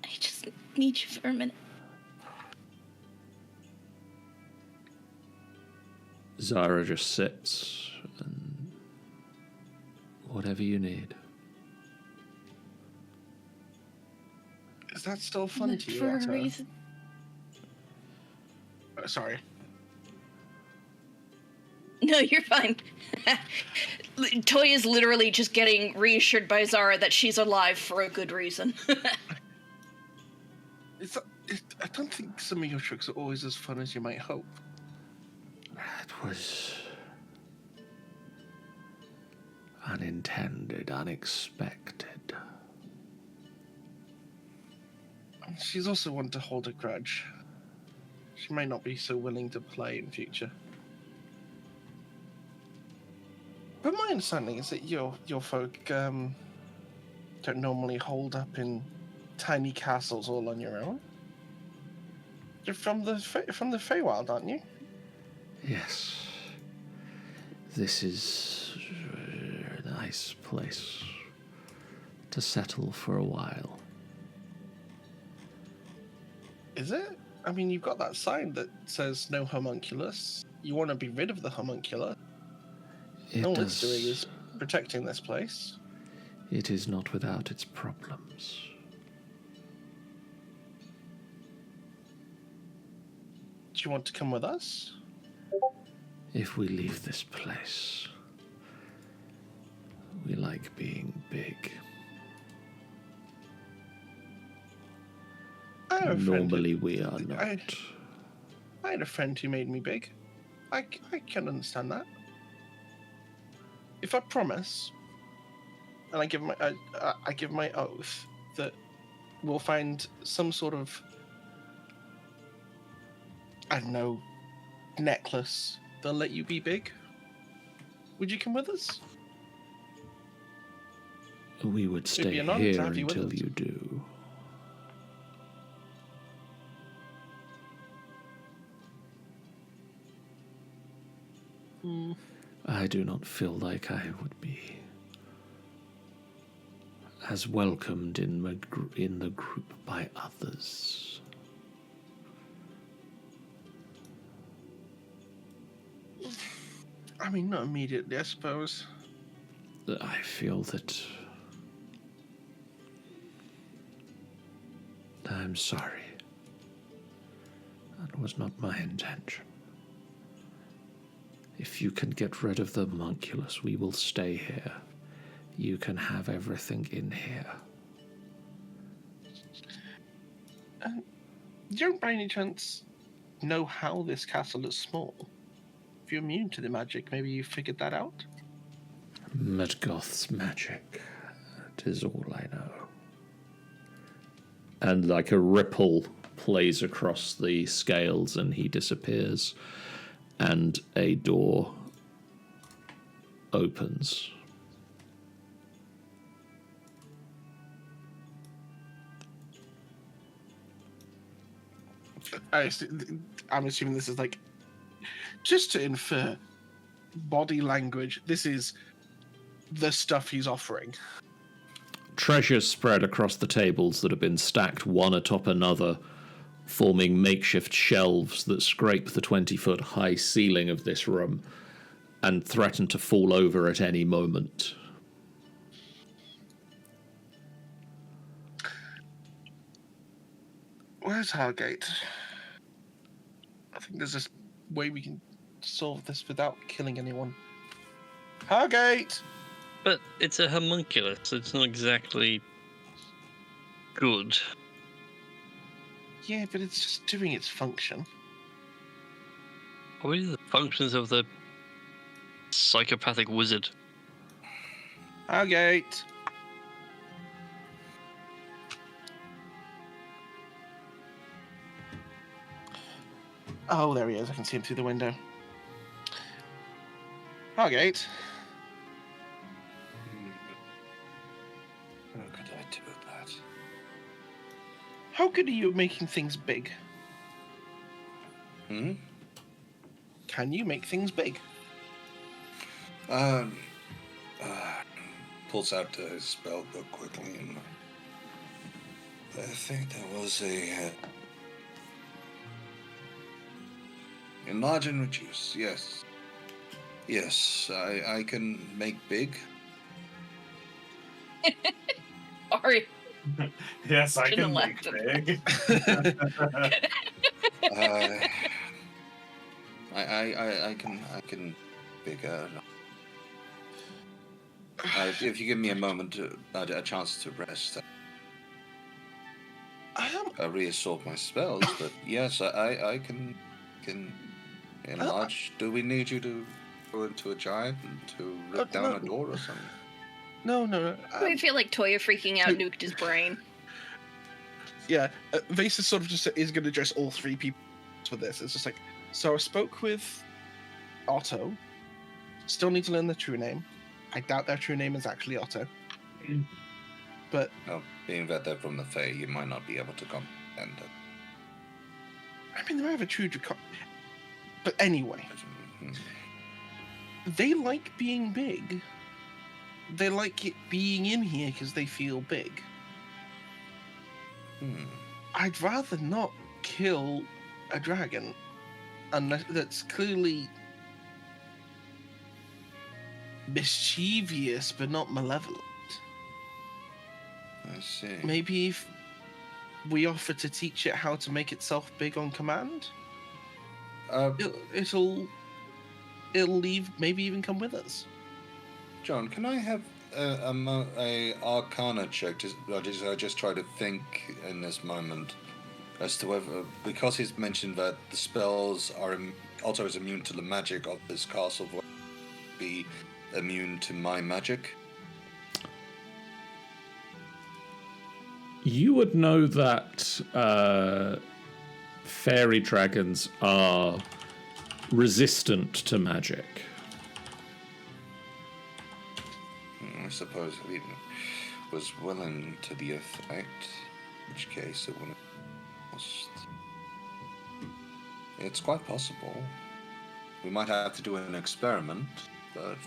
A: I just need you for a minute.
B: Zara just sits and whatever you need.
E: Is that still fun to you,
A: For a
E: Otto?
A: reason.
E: Sorry.
A: No, you're fine. Toy is literally just getting reassured by Zara that she's alive for a good reason.
E: I don't think some of your tricks are always as fun as you might hope.
B: It was unintended, unexpected.
E: She's also one to hold a grudge. She may not be so willing to play in future. But my understanding is that your folk don't normally hold up in tiny castles all on your own. You're from the Feywild, aren't you?
B: Yes. This is a nice place to settle for a while.
E: Is it? I mean, you've got that sign that says no homunculus. You want to be rid of the homunculus. All it's doing is protecting this place.
B: It is not without its problems.
E: Do you want to come with us?
B: If we leave this place, we like being big. Normally we are not.
E: I had a friend who made me big. I can understand that. If I promise, and I give my oath that we'll find some sort of, I don't know, necklace that'll let you be big, would you come with us?
B: We would stay
E: an honor to
B: here
E: have you with
B: until
E: us.
B: you do. I do not feel like I would be as welcomed in the group by others.
E: I mean, not immediately, I suppose.
B: I feel that I'm sorry. That was not my intention. If you can get rid of the homunculus, we will stay here. You can have everything in here.
E: You don't by any chance know how this castle is small? If you're immune to the magic, maybe you figured that out?
B: Maddgoth's magic. That is all I know. And like a ripple plays across the scales and he disappears. And a door opens.
E: I'm assuming this is like, just to infer body language, this is the stuff he's offering.
B: Treasures spread across the tables that have been stacked one atop another forming makeshift shelves that scrape the 20-foot high ceiling of this room and threaten to fall over at any moment.
E: Where's Hargate? I think there's this way we can solve this without killing anyone. Hargate!
F: But it's a homunculus, so it's not exactly good.
E: Yeah, but it's just doing its function.
F: What are the functions of the psychopathic wizard?
E: Hargate! Oh, there he is. I can see him through the window. Hargate.
C: How could I do that?
E: How good are you at making things big?
C: Hmm?
E: Can you make things big?
C: Pulls out his spell book quickly, and I think there was a enlarge and reduce. Yes, yes, I can make big.
A: Ari.
G: Yes, I
A: Shouldn't
G: can
A: have
G: make
A: left
G: big.
C: I can bigger. If you give me a moment, a chance to rest, I reassort my spells. But yes, I can enlarge. Do we need you to go into a giant and to rip down a door or something?
E: No.
A: I feel like Toya freaking out nuked his brain.
E: Yeah, Vase is sort of just is going to address all three people with this. It's just like, so I spoke with Otto. Still need to learn their true name. I doubt their true name is actually Otto. But
C: Well, being that they're from the Fae, you might not be able to comprehend it.
E: I mean, they might have a true But anyway, they like being big. They like it being in here because they feel big. I'd rather not kill a dragon unless that's clearly mischievous but not malevolent.
C: I see.
E: Maybe if we offer to teach it how to make itself big on command, it'll leave, maybe even come with us.
C: John, can I have a Arcana check? I just try to think in this moment as to whether, because he's mentioned that the spells are Otto is immune to the magic of this castle, will be immune to my magic.
B: You would know that fairy dragons are resistant to magic.
C: I suppose if he was willing to the effect, in which case it wouldn't cost. It's quite possible. We might have to do an experiment, but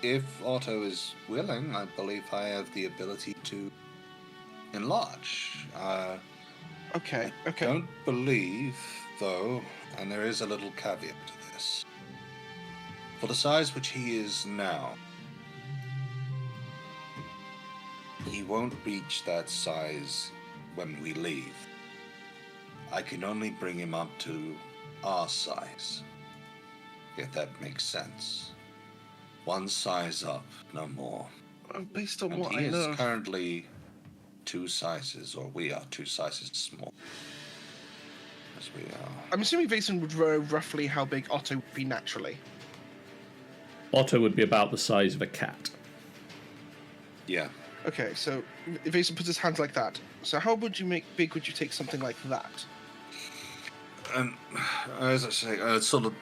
C: if Otto is willing, I believe I have the ability to enlarge.
E: Okay.
C: Don't believe, though, and there is a little caveat to this. For the size which he is now, he won't reach that size when we leave. I can only bring him up to our size, if that makes sense. One size up, no more.
E: Based on
C: And
E: what
C: he
E: I
C: is
E: know,
C: currently 2 sizes, or we are 2 sizes small. As we are.
E: I'm assuming Vason would know roughly how big Otto would be naturally.
B: Otto would be about the size of a cat.
C: Yeah.
E: Okay, so if Vason puts his hands like that, so how would you would you take something like that?
C: As I say, sort of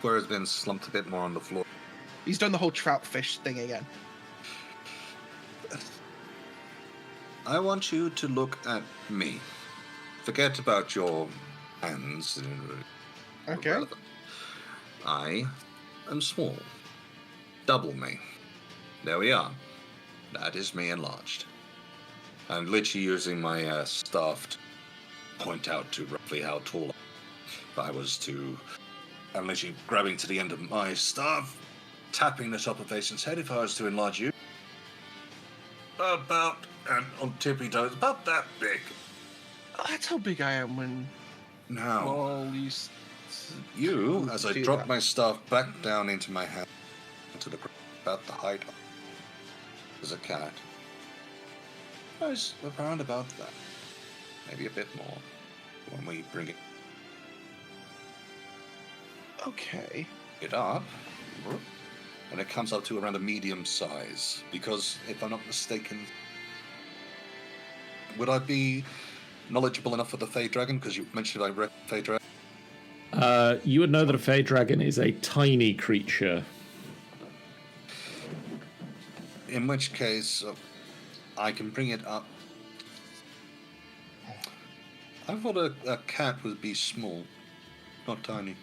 C: where it's been slumped a bit more on the floor.
E: He's done the whole trout fish thing again.
C: I want you to look at me. Forget about your hands.
E: Okay.
C: Irrelevant. I am small. Double me. There we are. That is me enlarged. I'm literally using my staff to point out to roughly how tall if I was to. I'm literally grabbing to the end of my staff, tapping the top of Vasion's head if I was to enlarge you. About, and on tippy toes, about that big.
E: Oh, that's how big I am when.
C: Now,
E: Well,
C: you, as I
E: do
C: drop
E: that.
C: my staff back down into my hand, to the ground, about the height as a cat. Nice, around about that. Maybe a bit more when we bring
E: Okay.
C: it up. And it comes up to around a medium size. Because, if I'm not mistaken, would I be knowledgeable enough with the Fey Dragon? Because you mentioned I read Fey Dragon.
B: You would know that a Fey Dragon is a tiny creature.
C: In which case, I can bring it up. I thought a cat would be small, not tiny.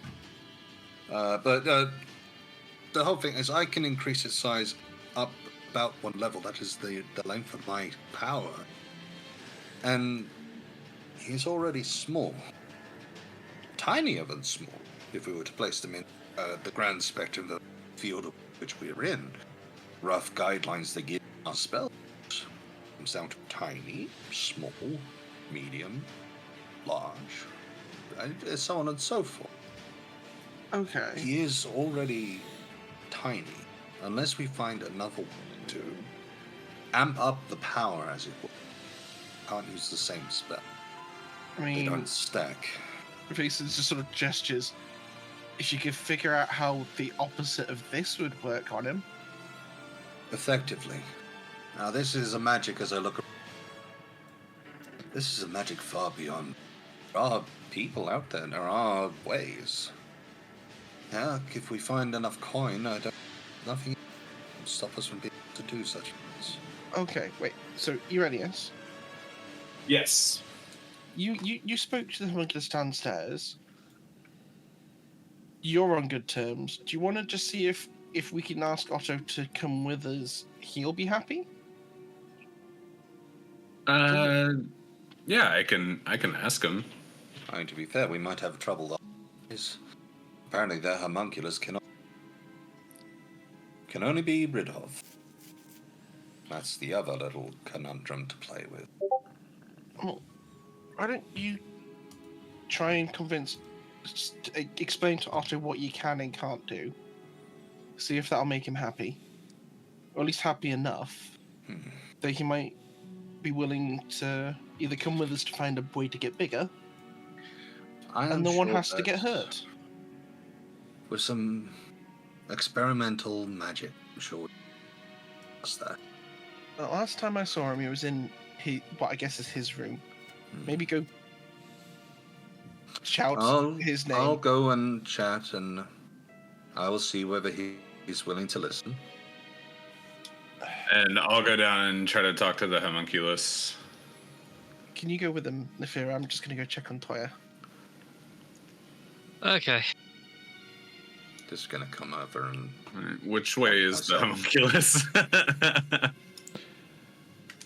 C: But the whole thing is I can increase its size up about one level. That is the length of my power. And he's already small. Tinier than small, if we were to place them in the grand spectrum of the field of which we are in. Rough guidelines they give our spells comes down to tiny, small, medium, large, and so on and so forth.
E: Okay.
C: He is already tiny, unless we find another way to amp up the power, as it were. Can't use the same spell.
E: I
C: They
E: mean,
C: don't stack.
E: Faces just sort of gestures. If you could figure out how the opposite of this would work on him.
C: Effectively. Now, this is a magic as I look around. This is a magic far beyond. There are people out there, there are ways. Yeah, if we find enough coin, nothing will stop us from being able to do such things.
E: Okay, wait. So, Uranius,
G: Yes.
E: you spoke to the homunculus downstairs. You're on good terms. Do you want to just see if we can ask Otto to come with us? He'll be happy.
D: Yeah, I can ask him.
C: I mean, to be fair, we might have trouble though. Apparently their homunculus can only be rid of. That's the other little conundrum to play with.
E: Well, why don't you try and explain to Otto what you can and can't do. See if that'll make him happy. Or at least happy enough that he might be willing to either come with us to find a way to get bigger, and no one has to get hurt.
C: With some experimental magic, I'm sure that's that.
E: The last time I saw him, he was in what I guess is his room. Maybe go shout his name.
C: I'll go and chat, and I will see whether he's willing to listen.
D: And I'll go down and try to talk to the homunculus.
E: Can you go with him, Nefira? I'm just going to go check on Toya.
F: Okay.
C: Just gonna come over and.
D: Which way is the homunculus?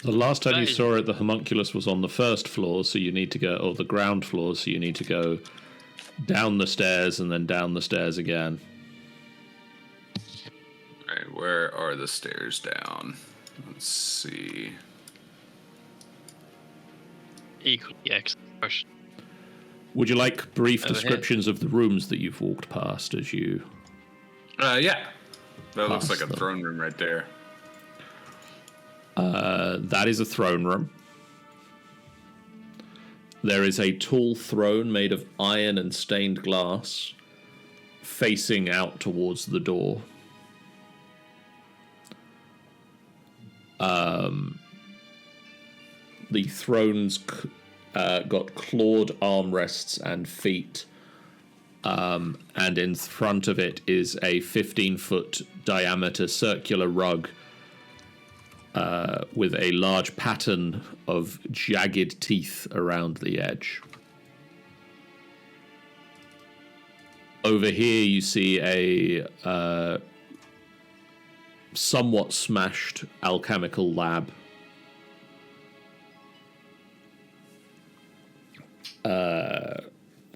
B: The last time you
F: Hey.
B: saw it, the homunculus was on the first floor, so you need to go, or the ground floor, so you need to go down the stairs and then down the stairs again.
D: Alright, where are the stairs down? Let's see.
F: Equally excellent question.
B: Would you like brief
F: Over here.
B: descriptions of the rooms that you've walked past as you...
D: Yeah. That looks like
B: Past
D: a
B: them.
D: throne room right there.
B: That is a throne room. There is a tall throne made of iron and stained glass facing out towards the door. The throne's got clawed armrests and feet, and in front of it is a 15-foot diameter circular rug with a large pattern of jagged teeth around the edge. Over here you see a somewhat smashed alchemical lab.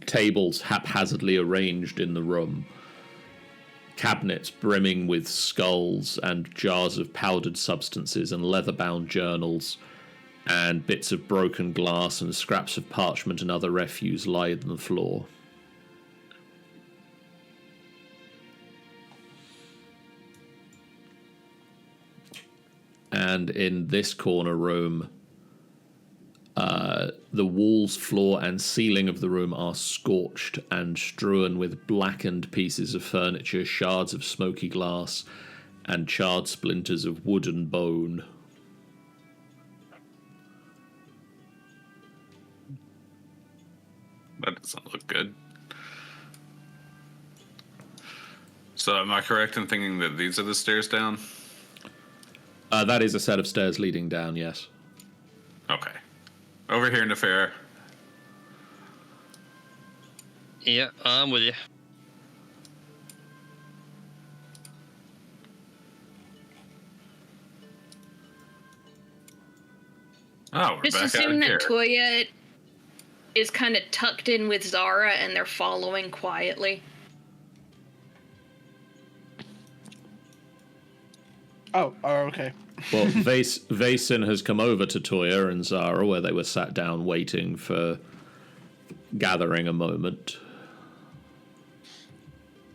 B: tables haphazardly arranged in the room, cabinets brimming with skulls and jars of powdered substances and leather-bound journals, and bits of broken glass and scraps of parchment and other refuse lie on the floor. And in this corner room, the walls, floor, and ceiling of the room are scorched and strewn with blackened pieces of furniture, shards of smoky glass, and charred splinters of wood and bone.
D: That doesn't look good. So am I correct in thinking that these are the stairs down?
B: That is a set of stairs leading down, yes.
D: Okay. Over here, Nefera.
F: Yeah, I'm with you.
D: Oh, we're
A: Just
D: back out
A: assume
D: here.
A: that Toya is kind of tucked in with Zara and they're following quietly.
E: Oh, okay.
B: Well, Vaesen has come over to Toya and Zara, where they were sat down waiting for gathering a moment.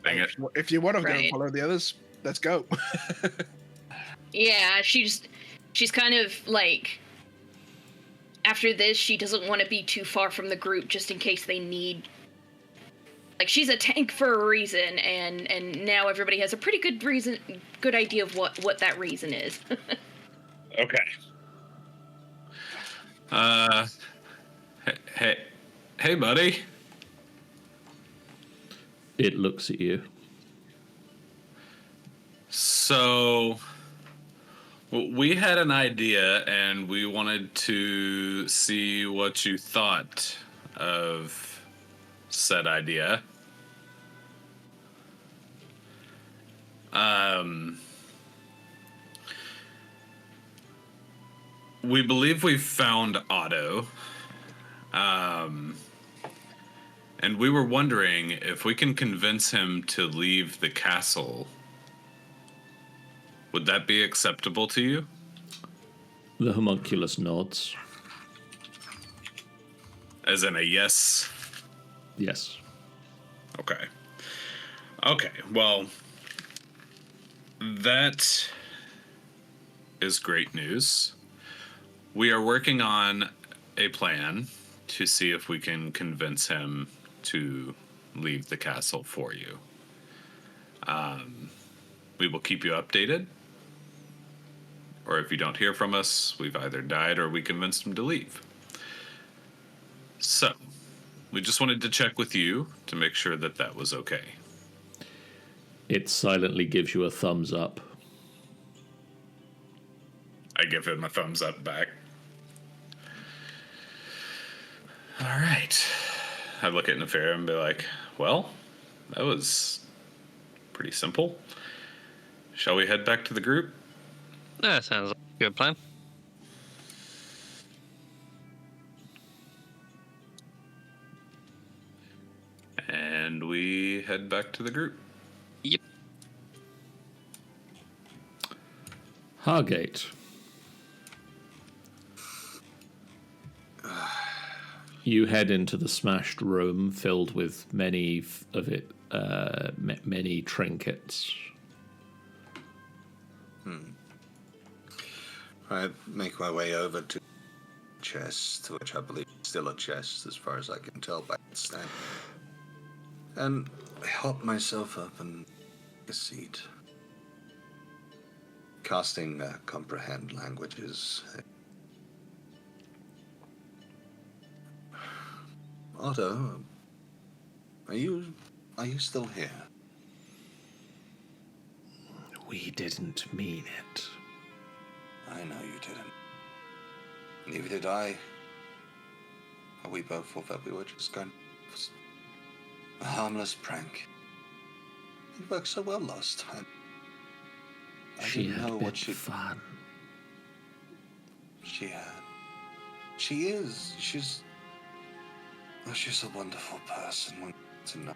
D: Dang it.
E: If you want to go and
A: Right.
E: follow the others, let's go.
A: Yeah, she's kind of like, after this, she doesn't want to be too far from the group just in case they need. Like, she's a tank for a reason, and now everybody has a pretty good idea of what that reason is.
D: Okay. Hey, buddy.
B: It looks at you.
D: So, we had an idea, and we wanted to see what you thought of said idea. We believe we've found Otto. And we were wondering if we can convince him to leave the castle. Would that be acceptable to you?
B: The homunculus nods.
D: As in a yes?
B: Yes.
D: Okay. Okay, well, that is great news. We are working on a plan to see if we can convince him to leave the castle for you. We will keep you updated. Or if you don't hear from us, we've either died or we convinced him to leave. So, we just wanted to check with you to make sure that that was okay.
B: It silently gives you a thumbs up.
D: I give him a thumbs up back. All right. I look at Nefera and be like, well, that was pretty simple. Shall we head back to the group?
F: That sounds like a good plan.
D: And we head back to the group.
F: Yep.
B: Hargate. You head into the smashed room filled with many trinkets.
C: I make my way over to the chest, which I believe is still a chest as far as I can tell by its stand. And I help myself up and take a seat. Casting comprehend languages. Otto, are you still here?
B: We didn't mean it.
C: I know you didn't. Neither did I. We both thought that we were just going a harmless prank. It worked so well last time. I
B: She
C: didn't
B: had
C: know
B: been
C: what
B: fun.
C: she had. She is. She's. Oh, she's a wonderful person to know.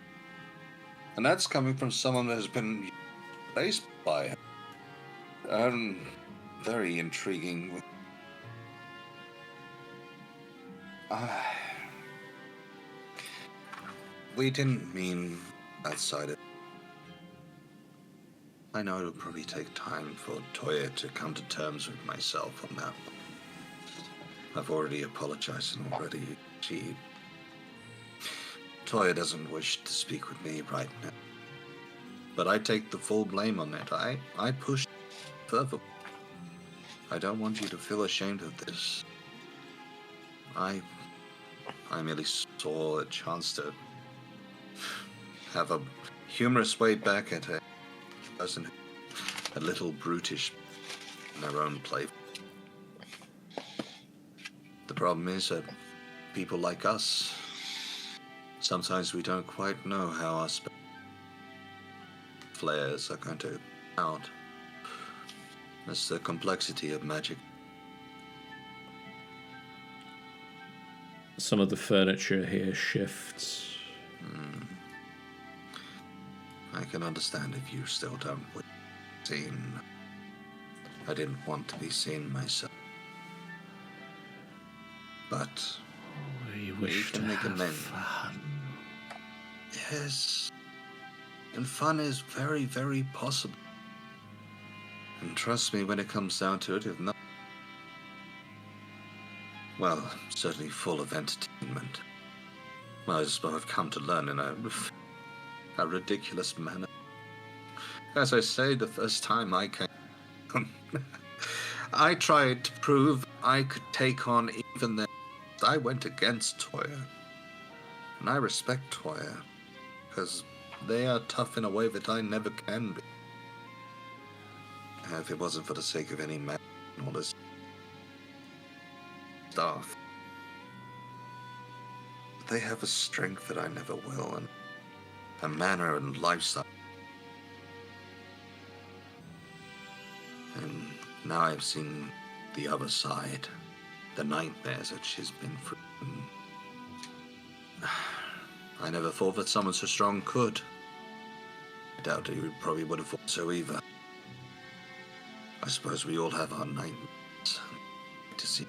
C: And that's coming from someone that has been raised by her. Very intriguing. We didn't mean outside it. I know it'll probably take time for Toya to come to terms with myself on that. I've already apologized and already Toya doesn't wish to speak with me right now. But I take the full blame on it. I pushed further. I don't want you to feel ashamed of this. I merely saw a chance to have a humorous way back at a person a little brutish in their own play. The problem is that people like us, sometimes we don't quite know how our flares are going to come out. That's the complexity of magic.
B: Some of the furniture here shifts.
C: I can understand if you still don't wish to be seen. I didn't want to be seen myself. But
B: We wish to
C: can make
B: have
C: amends.
B: fun.
C: Yes. And fun is very, very possible. And trust me, when it comes down to it, if not... Well, certainly full of entertainment. Well, as I've come to learn in a ridiculous manner. As I say, the first time I came... I tried to prove I could take on even the... I went against Toya. And I respect Toya. Because they are tough in a way that I never can be. If it wasn't for the sake of any man and all this stuff. They have a strength that I never will, and a manner and lifestyle. And now I've seen the other side, the nightmares that she's been through. I never thought that someone so strong could. I doubt you probably would have thought so either. I suppose we all have our nightmares to see.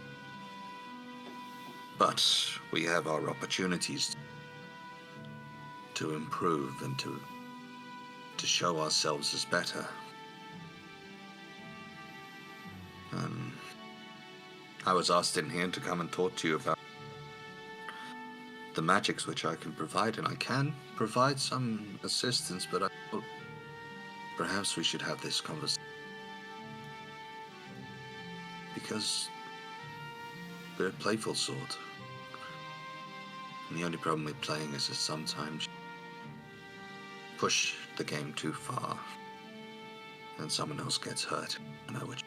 C: But we have our opportunities to improve and to show ourselves as better. I was asked in here to come and talk to you about the magics which I can provide, and I can provide some assistance, but I thought perhaps we should have this conversation. Because we're a playful sort. And the only problem with playing is that sometimes you push the game too far and someone else gets hurt. I know which.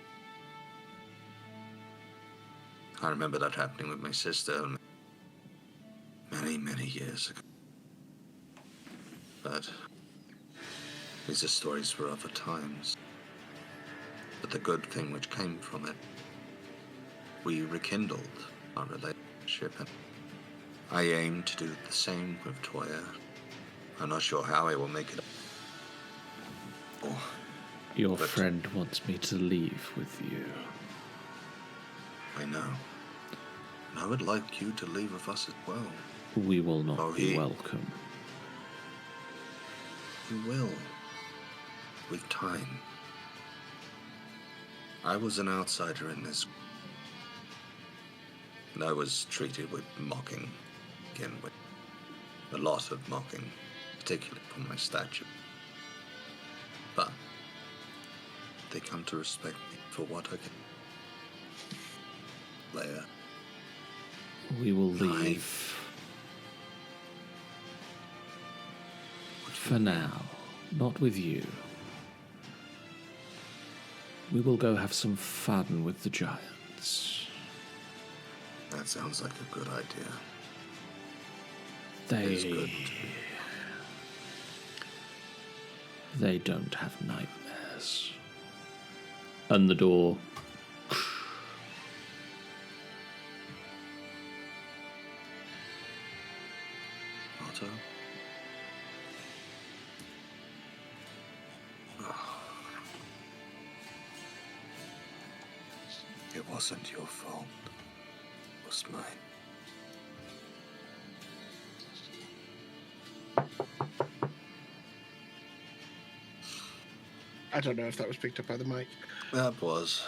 C: I remember that happening with my sister many, many years ago. But these are stories for other times. But the good thing which came from it, we rekindled our relationship, and I aim to do the same with Toya. I'm not sure how I will make it.
B: Your friend wants me to leave with you.
C: I know. And I would like you to leave with us as well.
B: We will not be welcome.
C: You will. With time. I was an outsider in this. And I was treated with mocking. Again, with a lot of mocking. Particularly from my stature. But they come to respect me for what I can. Leia.
B: We will leave. For now, not with you. We will go have some fun with the giants.
C: That sounds like a good idea.
B: They don't have nightmares. And the door.
C: It wasn't your fault. It was mine.
E: I don't know if that was picked up by the mic.
C: That was.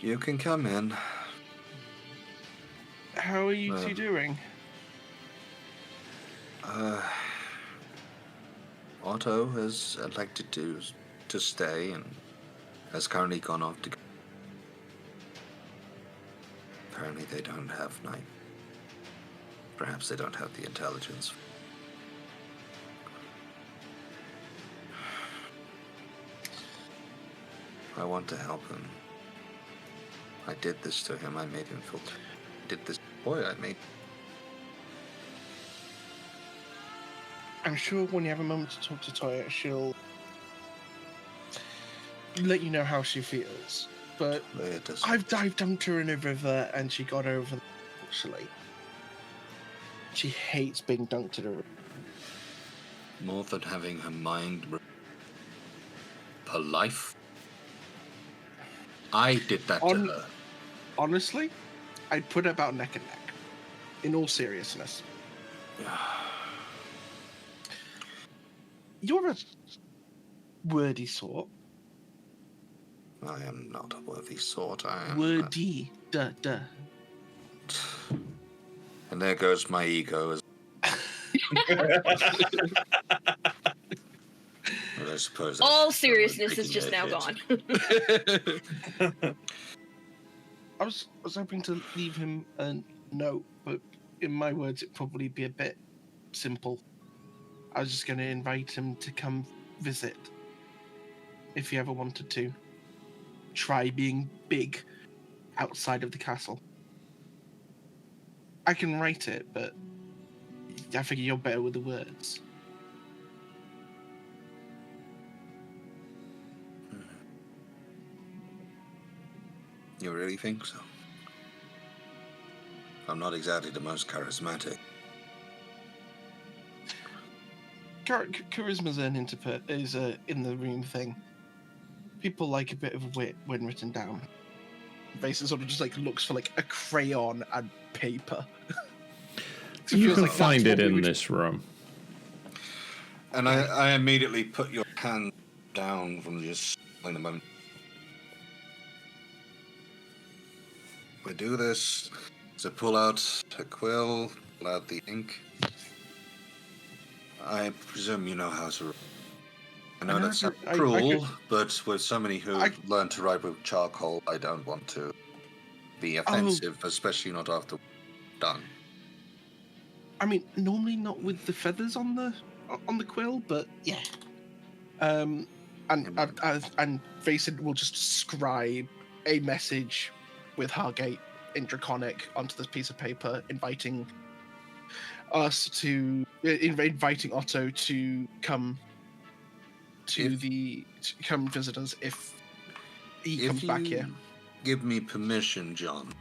C: You can come in.
E: How are you two doing?
C: Otto has elected to stay and has currently gone off to. Apparently, they don't have night. Perhaps they don't have the intelligence. I want to help him. I did this to him. I made him feel. Did this boy I made.
E: I'm sure when you have a moment to talk to Toya, she'll let you know how she feels. But I've dumped her in a river and she got over it, actually. She hates being dunked in a river.
C: More than having her mind. Her life. I did that to her.
E: Honestly, I'd put it about neck and neck. In all seriousness. You're a wordy sort.
C: I am not a worthy sort. I am.
E: Wordy. Duh.
C: And there goes my ego. I suppose
A: all seriousness is just now gone.
E: I was hoping to leave him a note, but in my words, it'd probably be a bit simple. I was just going to invite him to come visit, if he ever wanted to. Try being big outside of the castle. I can write it, but I figure you're better with the words.
C: You really think so? I'm not exactly the most charismatic.
E: Charisma's is a in the room thing. People like a bit of wit when written down. Basin sort of just like looks for like a crayon and paper.
B: You can find it in this room.
C: And I immediately put your hand down from just in the moment. We do this. So pull out a quill, pull out the ink. I presume you know how to. I know that's cruel, but with somebody who learned to write with charcoal, I don't want to be offensive, especially not after done.
E: I mean, normally not with the feathers on the quill, but yeah. And Vason will just scribe a message with Hargate in Draconic onto this piece of paper, inviting Otto to come come visit us if he comes back here.
C: Give me permission, John.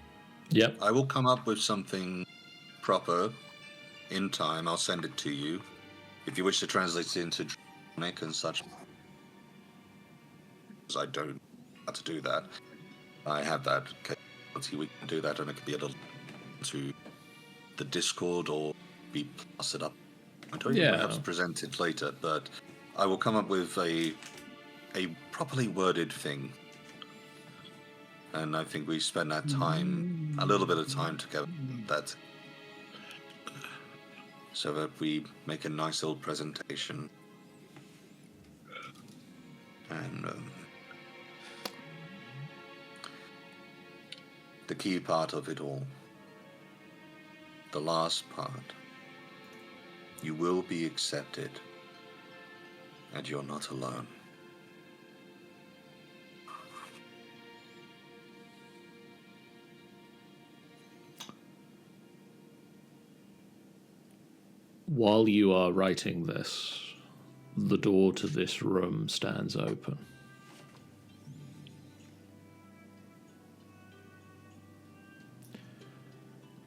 B: Yep.
C: I will come up with something proper in time. I'll send it to you. If you wish to translate it into Draconic and such, because I don't know how to do that. I have that. We can do that, and it could be a little to the Discord or be plastered up. I don't even perhaps present it later, but I will come up with a properly worded thing. And I think we spend that time, a little bit of time together, that so that we make a nice little presentation. And the key part of it all, the last part, you will be accepted, and you're not alone.
B: While you are writing this, the door to this room stands open.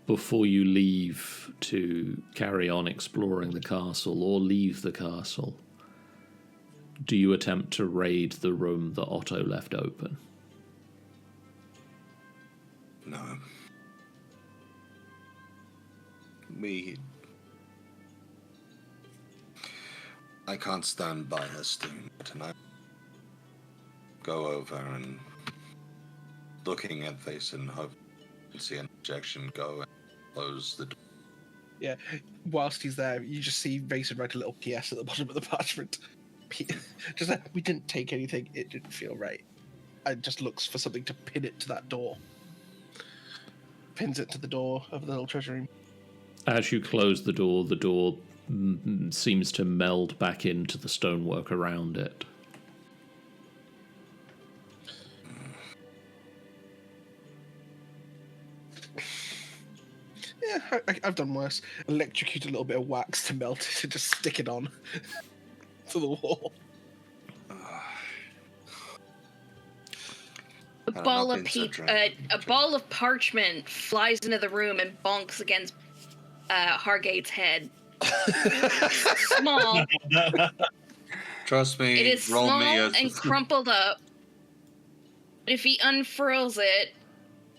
B: Before you leave to carry on exploring the castle or leave the castle, do you attempt to raid the room that Otto left open?
C: No. I can't stand by us doing it, and I go over and looking at this and hope to see an objection go and close the door.
E: Yeah. Whilst he's there, you just see Mason write a little PS at the bottom of the parchment. Just like, we didn't take anything, it didn't feel right. And just looks for something to pin it to that door. Pins it to the door of the little treasure room.
B: As you close the door seems to meld back into the stonework around it.
E: Yeah, I've done worse. Electrocute a little bit of wax to melt it and just stick it on to the wall.
A: A ball of parchment flies into the room and bonks against Hargate's head. Small.
C: Trust me,
A: It is
C: roll
A: small
C: me as
A: and crumpled up. If he unfurls it,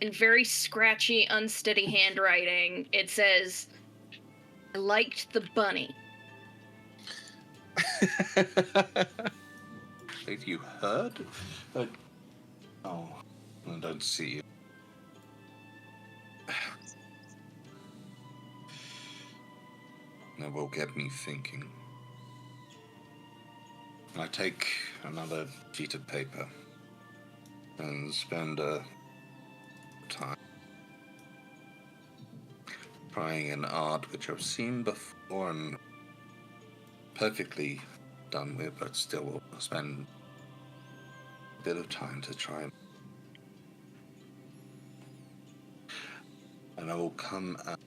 A: in very scratchy, unsteady handwriting, it says, "I liked the bunny."
C: Have you heard? Oh, I don't see you. That will get me thinking. I take another sheet of paper and spend time trying an art which I've seen before and perfectly done with, but still will spend a bit of time to try. And I will come out.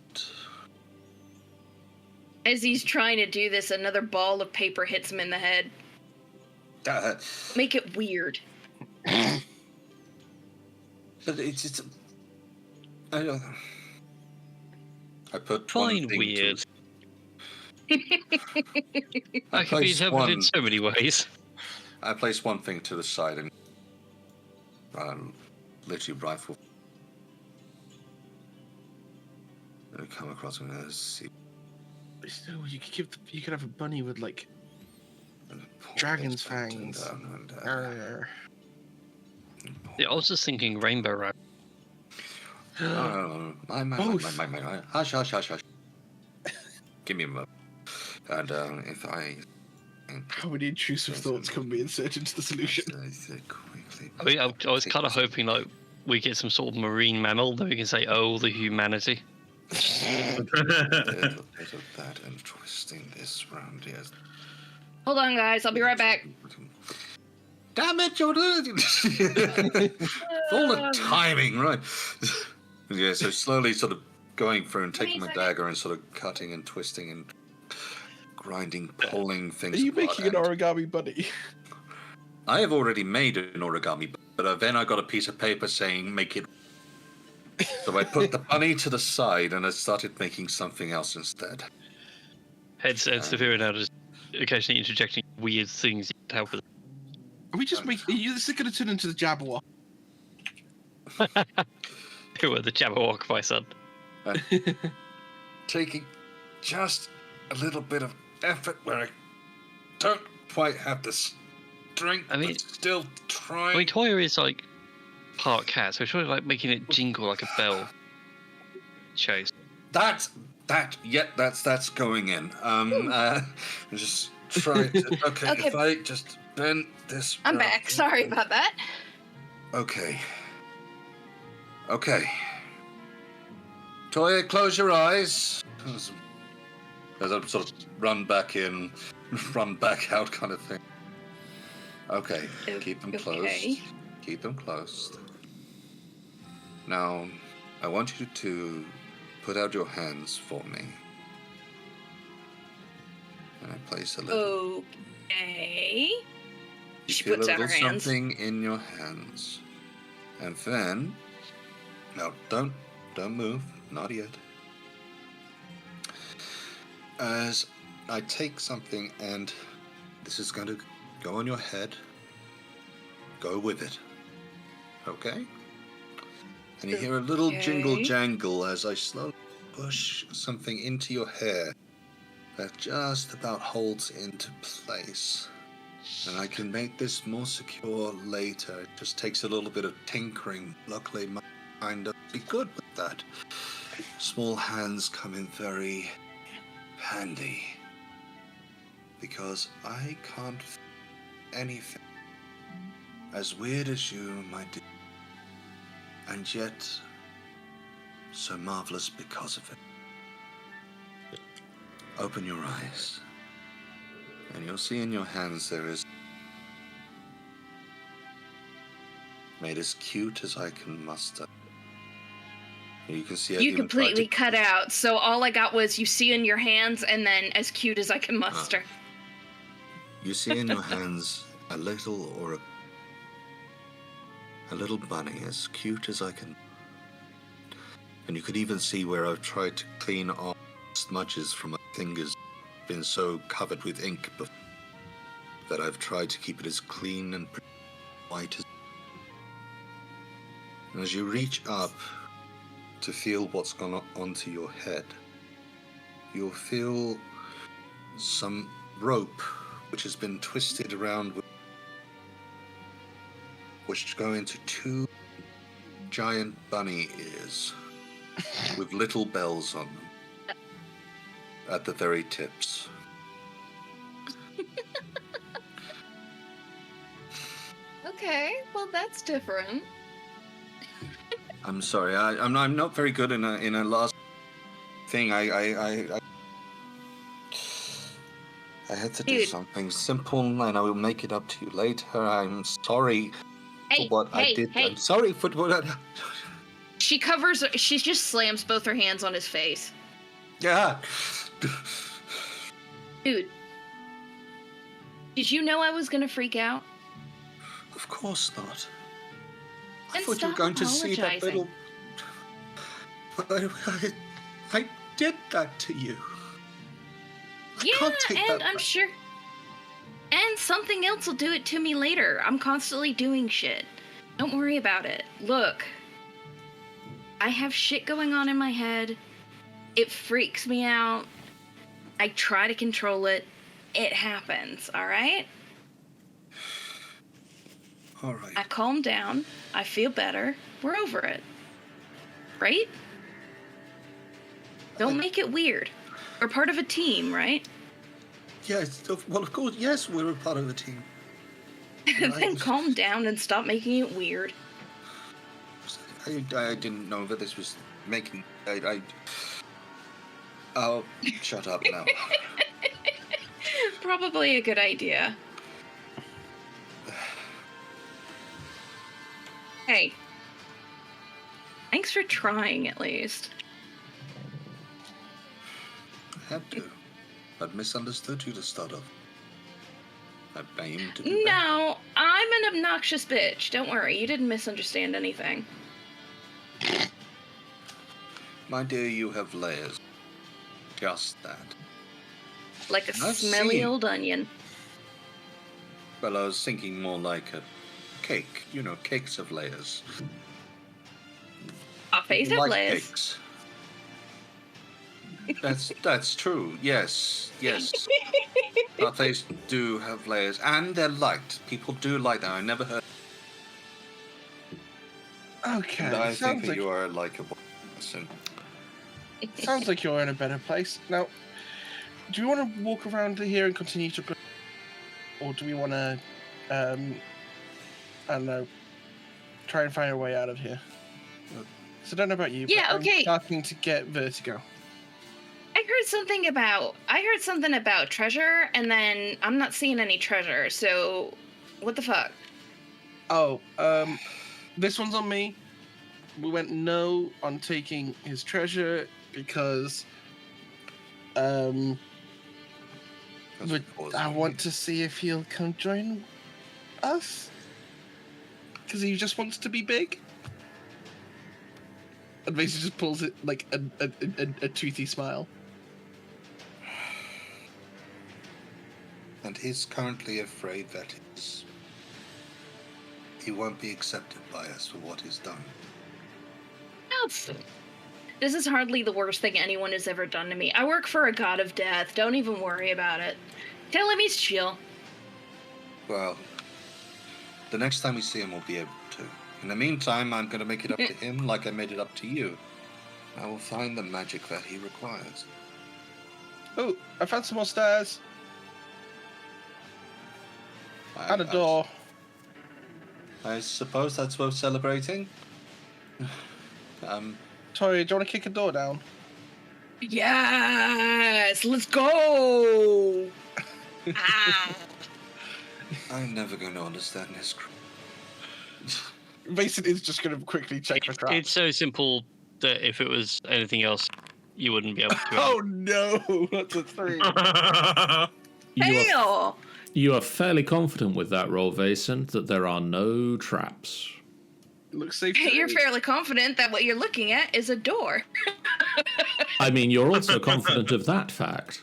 A: As he's trying to do this, another ball of paper hits him in the head. Make it weird.
C: But it's I don't. I put
F: Fine,
C: one thing
F: weird.
C: To,
F: That could be interpreted in so many ways.
C: I place one thing to the side and literally rifle. And I come across him and see.
E: Still, you could have a bunny with like dragon's fangs.
F: Yeah, I was just thinking rainbow rope.
C: Hush. Give me a moment. And if I...
E: How many intrusive thoughts can be inserted into the solution?
F: I mean, I was kind of hoping like we get some sort of marine mammal that we can say, "Oh, the humanity."
C: A little bit of that and twisting this round here.
A: Hold on, guys. I'll be right back.
C: Damn it, you're all the timing, right? Yeah, so slowly sort of going through and taking my dagger and sort of cutting and twisting and grinding, pulling things.
E: Are you making an origami bunny?
C: I have already made an origami, but then I got a piece of paper saying make it. So I put the bunny to the side and I started making something else instead.
F: Heads Severa now just occasionally interjecting weird things to help with.
E: Are we just making? This is going to turn into the Jabberwock.
F: Who are the Jabberwock, my son?
C: Taking just a little bit of effort where I don't quite have the strength, but still trying.
F: I mean, Toya is like part cat, so it's really like making it jingle like a bell. Chase.
C: That's going in. Just try to. Okay, if I just bend this.
A: I'm back. Sorry about that.
C: Okay. Toya, close your eyes. As I sort of run back in, run back out kind of thing. Okay, keep them closed. Keep them closed. Now, I want you to put out your hands for me. And I place a little...
A: Okay.
C: You feel a little something in your hands. And then... No, don't move. Not yet. As I take something and this is going to go on your head. Go with it. Okay? And you hear a little jingle
A: Okay.
C: jangle as I slowly push something into your hair that just about holds into place. And I can make this more secure later. It just takes a little bit of tinkering. Luckily, my mind doesn't be good with that. Small hands come in very handy. Because I can't feel anything as weird as you, my dear. And yet, so marvelous because of it. Open your eyes. And you'll see in your hands there is made as cute as I can muster. You can see I've
A: You
C: even tried
A: completely
C: to...
A: cut out, so all I got was you see in your hands and then as cute as I can muster.
C: You see in your hands a little bunny as cute as I can. And you could even see where I've tried to clean off smudges from my fingers. Been so covered with ink before that I've tried to keep it as clean and white as. And as you reach up to feel what's gone onto your head, you'll feel some rope which has been twisted around, which go into two giant bunny ears with little bells on them at the very tips.
A: Okay, well that's different.
C: I'm sorry, I'm not very good in a last thing. I had to do
A: Dude.
C: something simple, and I will make it up to you later. I'm sorry for what I did.
A: Hey.
C: I'm sorry for what I...
A: She just slams both her hands on his face.
C: Yeah.
A: Dude. Did you know I was gonna freak out?
C: Of course not. I
A: Then
C: thought you were
A: stop
C: going to see that
A: apologizing.
C: little... I did that to you. I can't take
A: Yeah, and
C: that
A: I'm
C: back.
A: sure. And something else will do it to me later. I'm constantly doing shit. Don't worry about it. Look. I have shit going on in my head. It freaks me out. I try to control it. It happens, alright?
C: All right.
A: I calm down. I feel better. We're over it. Right? Don't make it weird. We're part of a team, right?
C: Yes, well, of course, yes, we're a part of the team.
A: Then calm down and stop making it weird.
C: I didn't know that this was making... I'll shut up now.
A: Probably a good idea. Hey. Thanks for trying, at least.
C: I had to. I'd misunderstood you to start off. I aimed to do better.
A: No, I'm an obnoxious bitch. Don't worry, you didn't misunderstand anything.
C: My dear, you have layers. Just that.
A: Like a
C: I've
A: smelly
C: seen-
A: old onion.
C: Well, I was thinking more like a cake. You know, cakes have layers.
A: Coffees have
C: Like
A: layers.
C: cakes. That's true. Yes. Parfaits do have layers, and they're liked. People do like that. I never heard.
E: Okay,
C: And I think
E: sounds
C: that
E: like,
C: you are a likable person.
E: sounds like you're in a better place. Now, do we want to walk around here and continue to... Or do we want to, I don't know, try and find a way out of here? So I don't know about you,
A: Yeah,
E: but
A: okay.
E: I'm starting to get vertigo.
A: I heard something about treasure, and then I'm not seeing any treasure, so what the fuck?
E: Oh, this one's on me. We went no on taking his treasure because
C: That's
E: but
C: causing
E: I want
C: me.
E: to see if he'll come join us. Because he just wants to be big. And basically just pulls it like a toothy smile.
C: And he's currently afraid that he won't be accepted by us for what he's done.
A: This is hardly the worst thing anyone has ever done to me. I work for a god of death. Don't even worry about it. Tell him he's chill.
C: Well, the next time we see him, we'll be able to. In the meantime, I'm going to make it up to him like I made it up to you. I will find the magic that he requires.
E: Oh, I found some more stairs. And a door.
C: I suppose that's worth celebrating.
E: Tori, do you want to kick a door down?
A: Yes, let's go.
C: I'm never going to understand this.
E: Mason is just going to quickly check for traps.
F: It's so simple that if it was anything else, you wouldn't be able to.
E: Oh no, that's a 3.
B: You are fairly confident with that roll, Vason, that there are no traps.
E: Looks safe.
A: You're fairly confident that what you're looking at is a door.
B: I mean, you're also confident of that fact.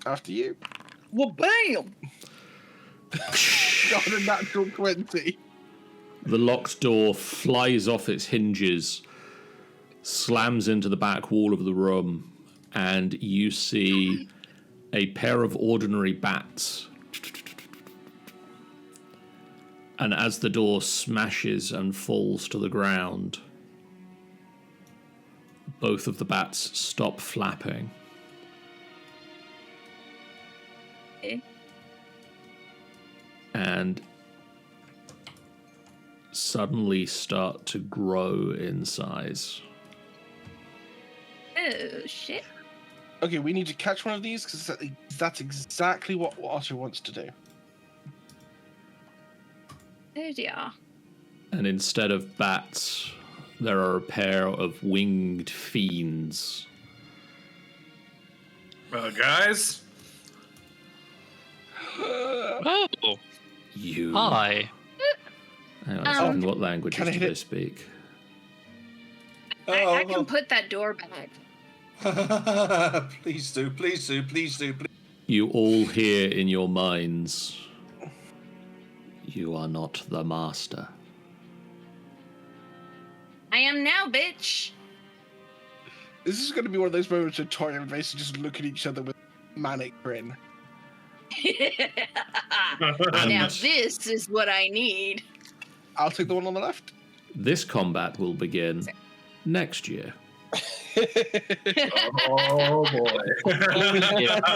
E: After you.
A: Well, bam!
E: Got a natural 20.
B: The locked door flies off its hinges, slams into the back wall of the room, and you see a pair of ordinary bats. And as the door smashes and falls to the ground, both of the bats stop flapping. And suddenly start to grow in size.
A: Oh, shit.
E: Okay, we need to catch one of these because that's exactly what Otto wants to do.
A: Oh, dear.
B: And instead of bats, there are a pair of winged fiends.
D: Guys?
F: Oh,
B: You.
F: hi.
B: Hang on a second, what languages
E: can I
B: do
E: hit
B: they
E: it?
B: speak?
A: I can put that door back.
C: Please do, please do, please do, please.
B: You all hear in your minds, you are not the master.
A: I am now, bitch.
E: This is going to be one of those moments where Tori and Mason just look at each other with a manic grin.
A: Now this is what I need.
E: I'll take the one on the left.
B: This combat will begin next year.
G: Oh boy.
F: Yeah.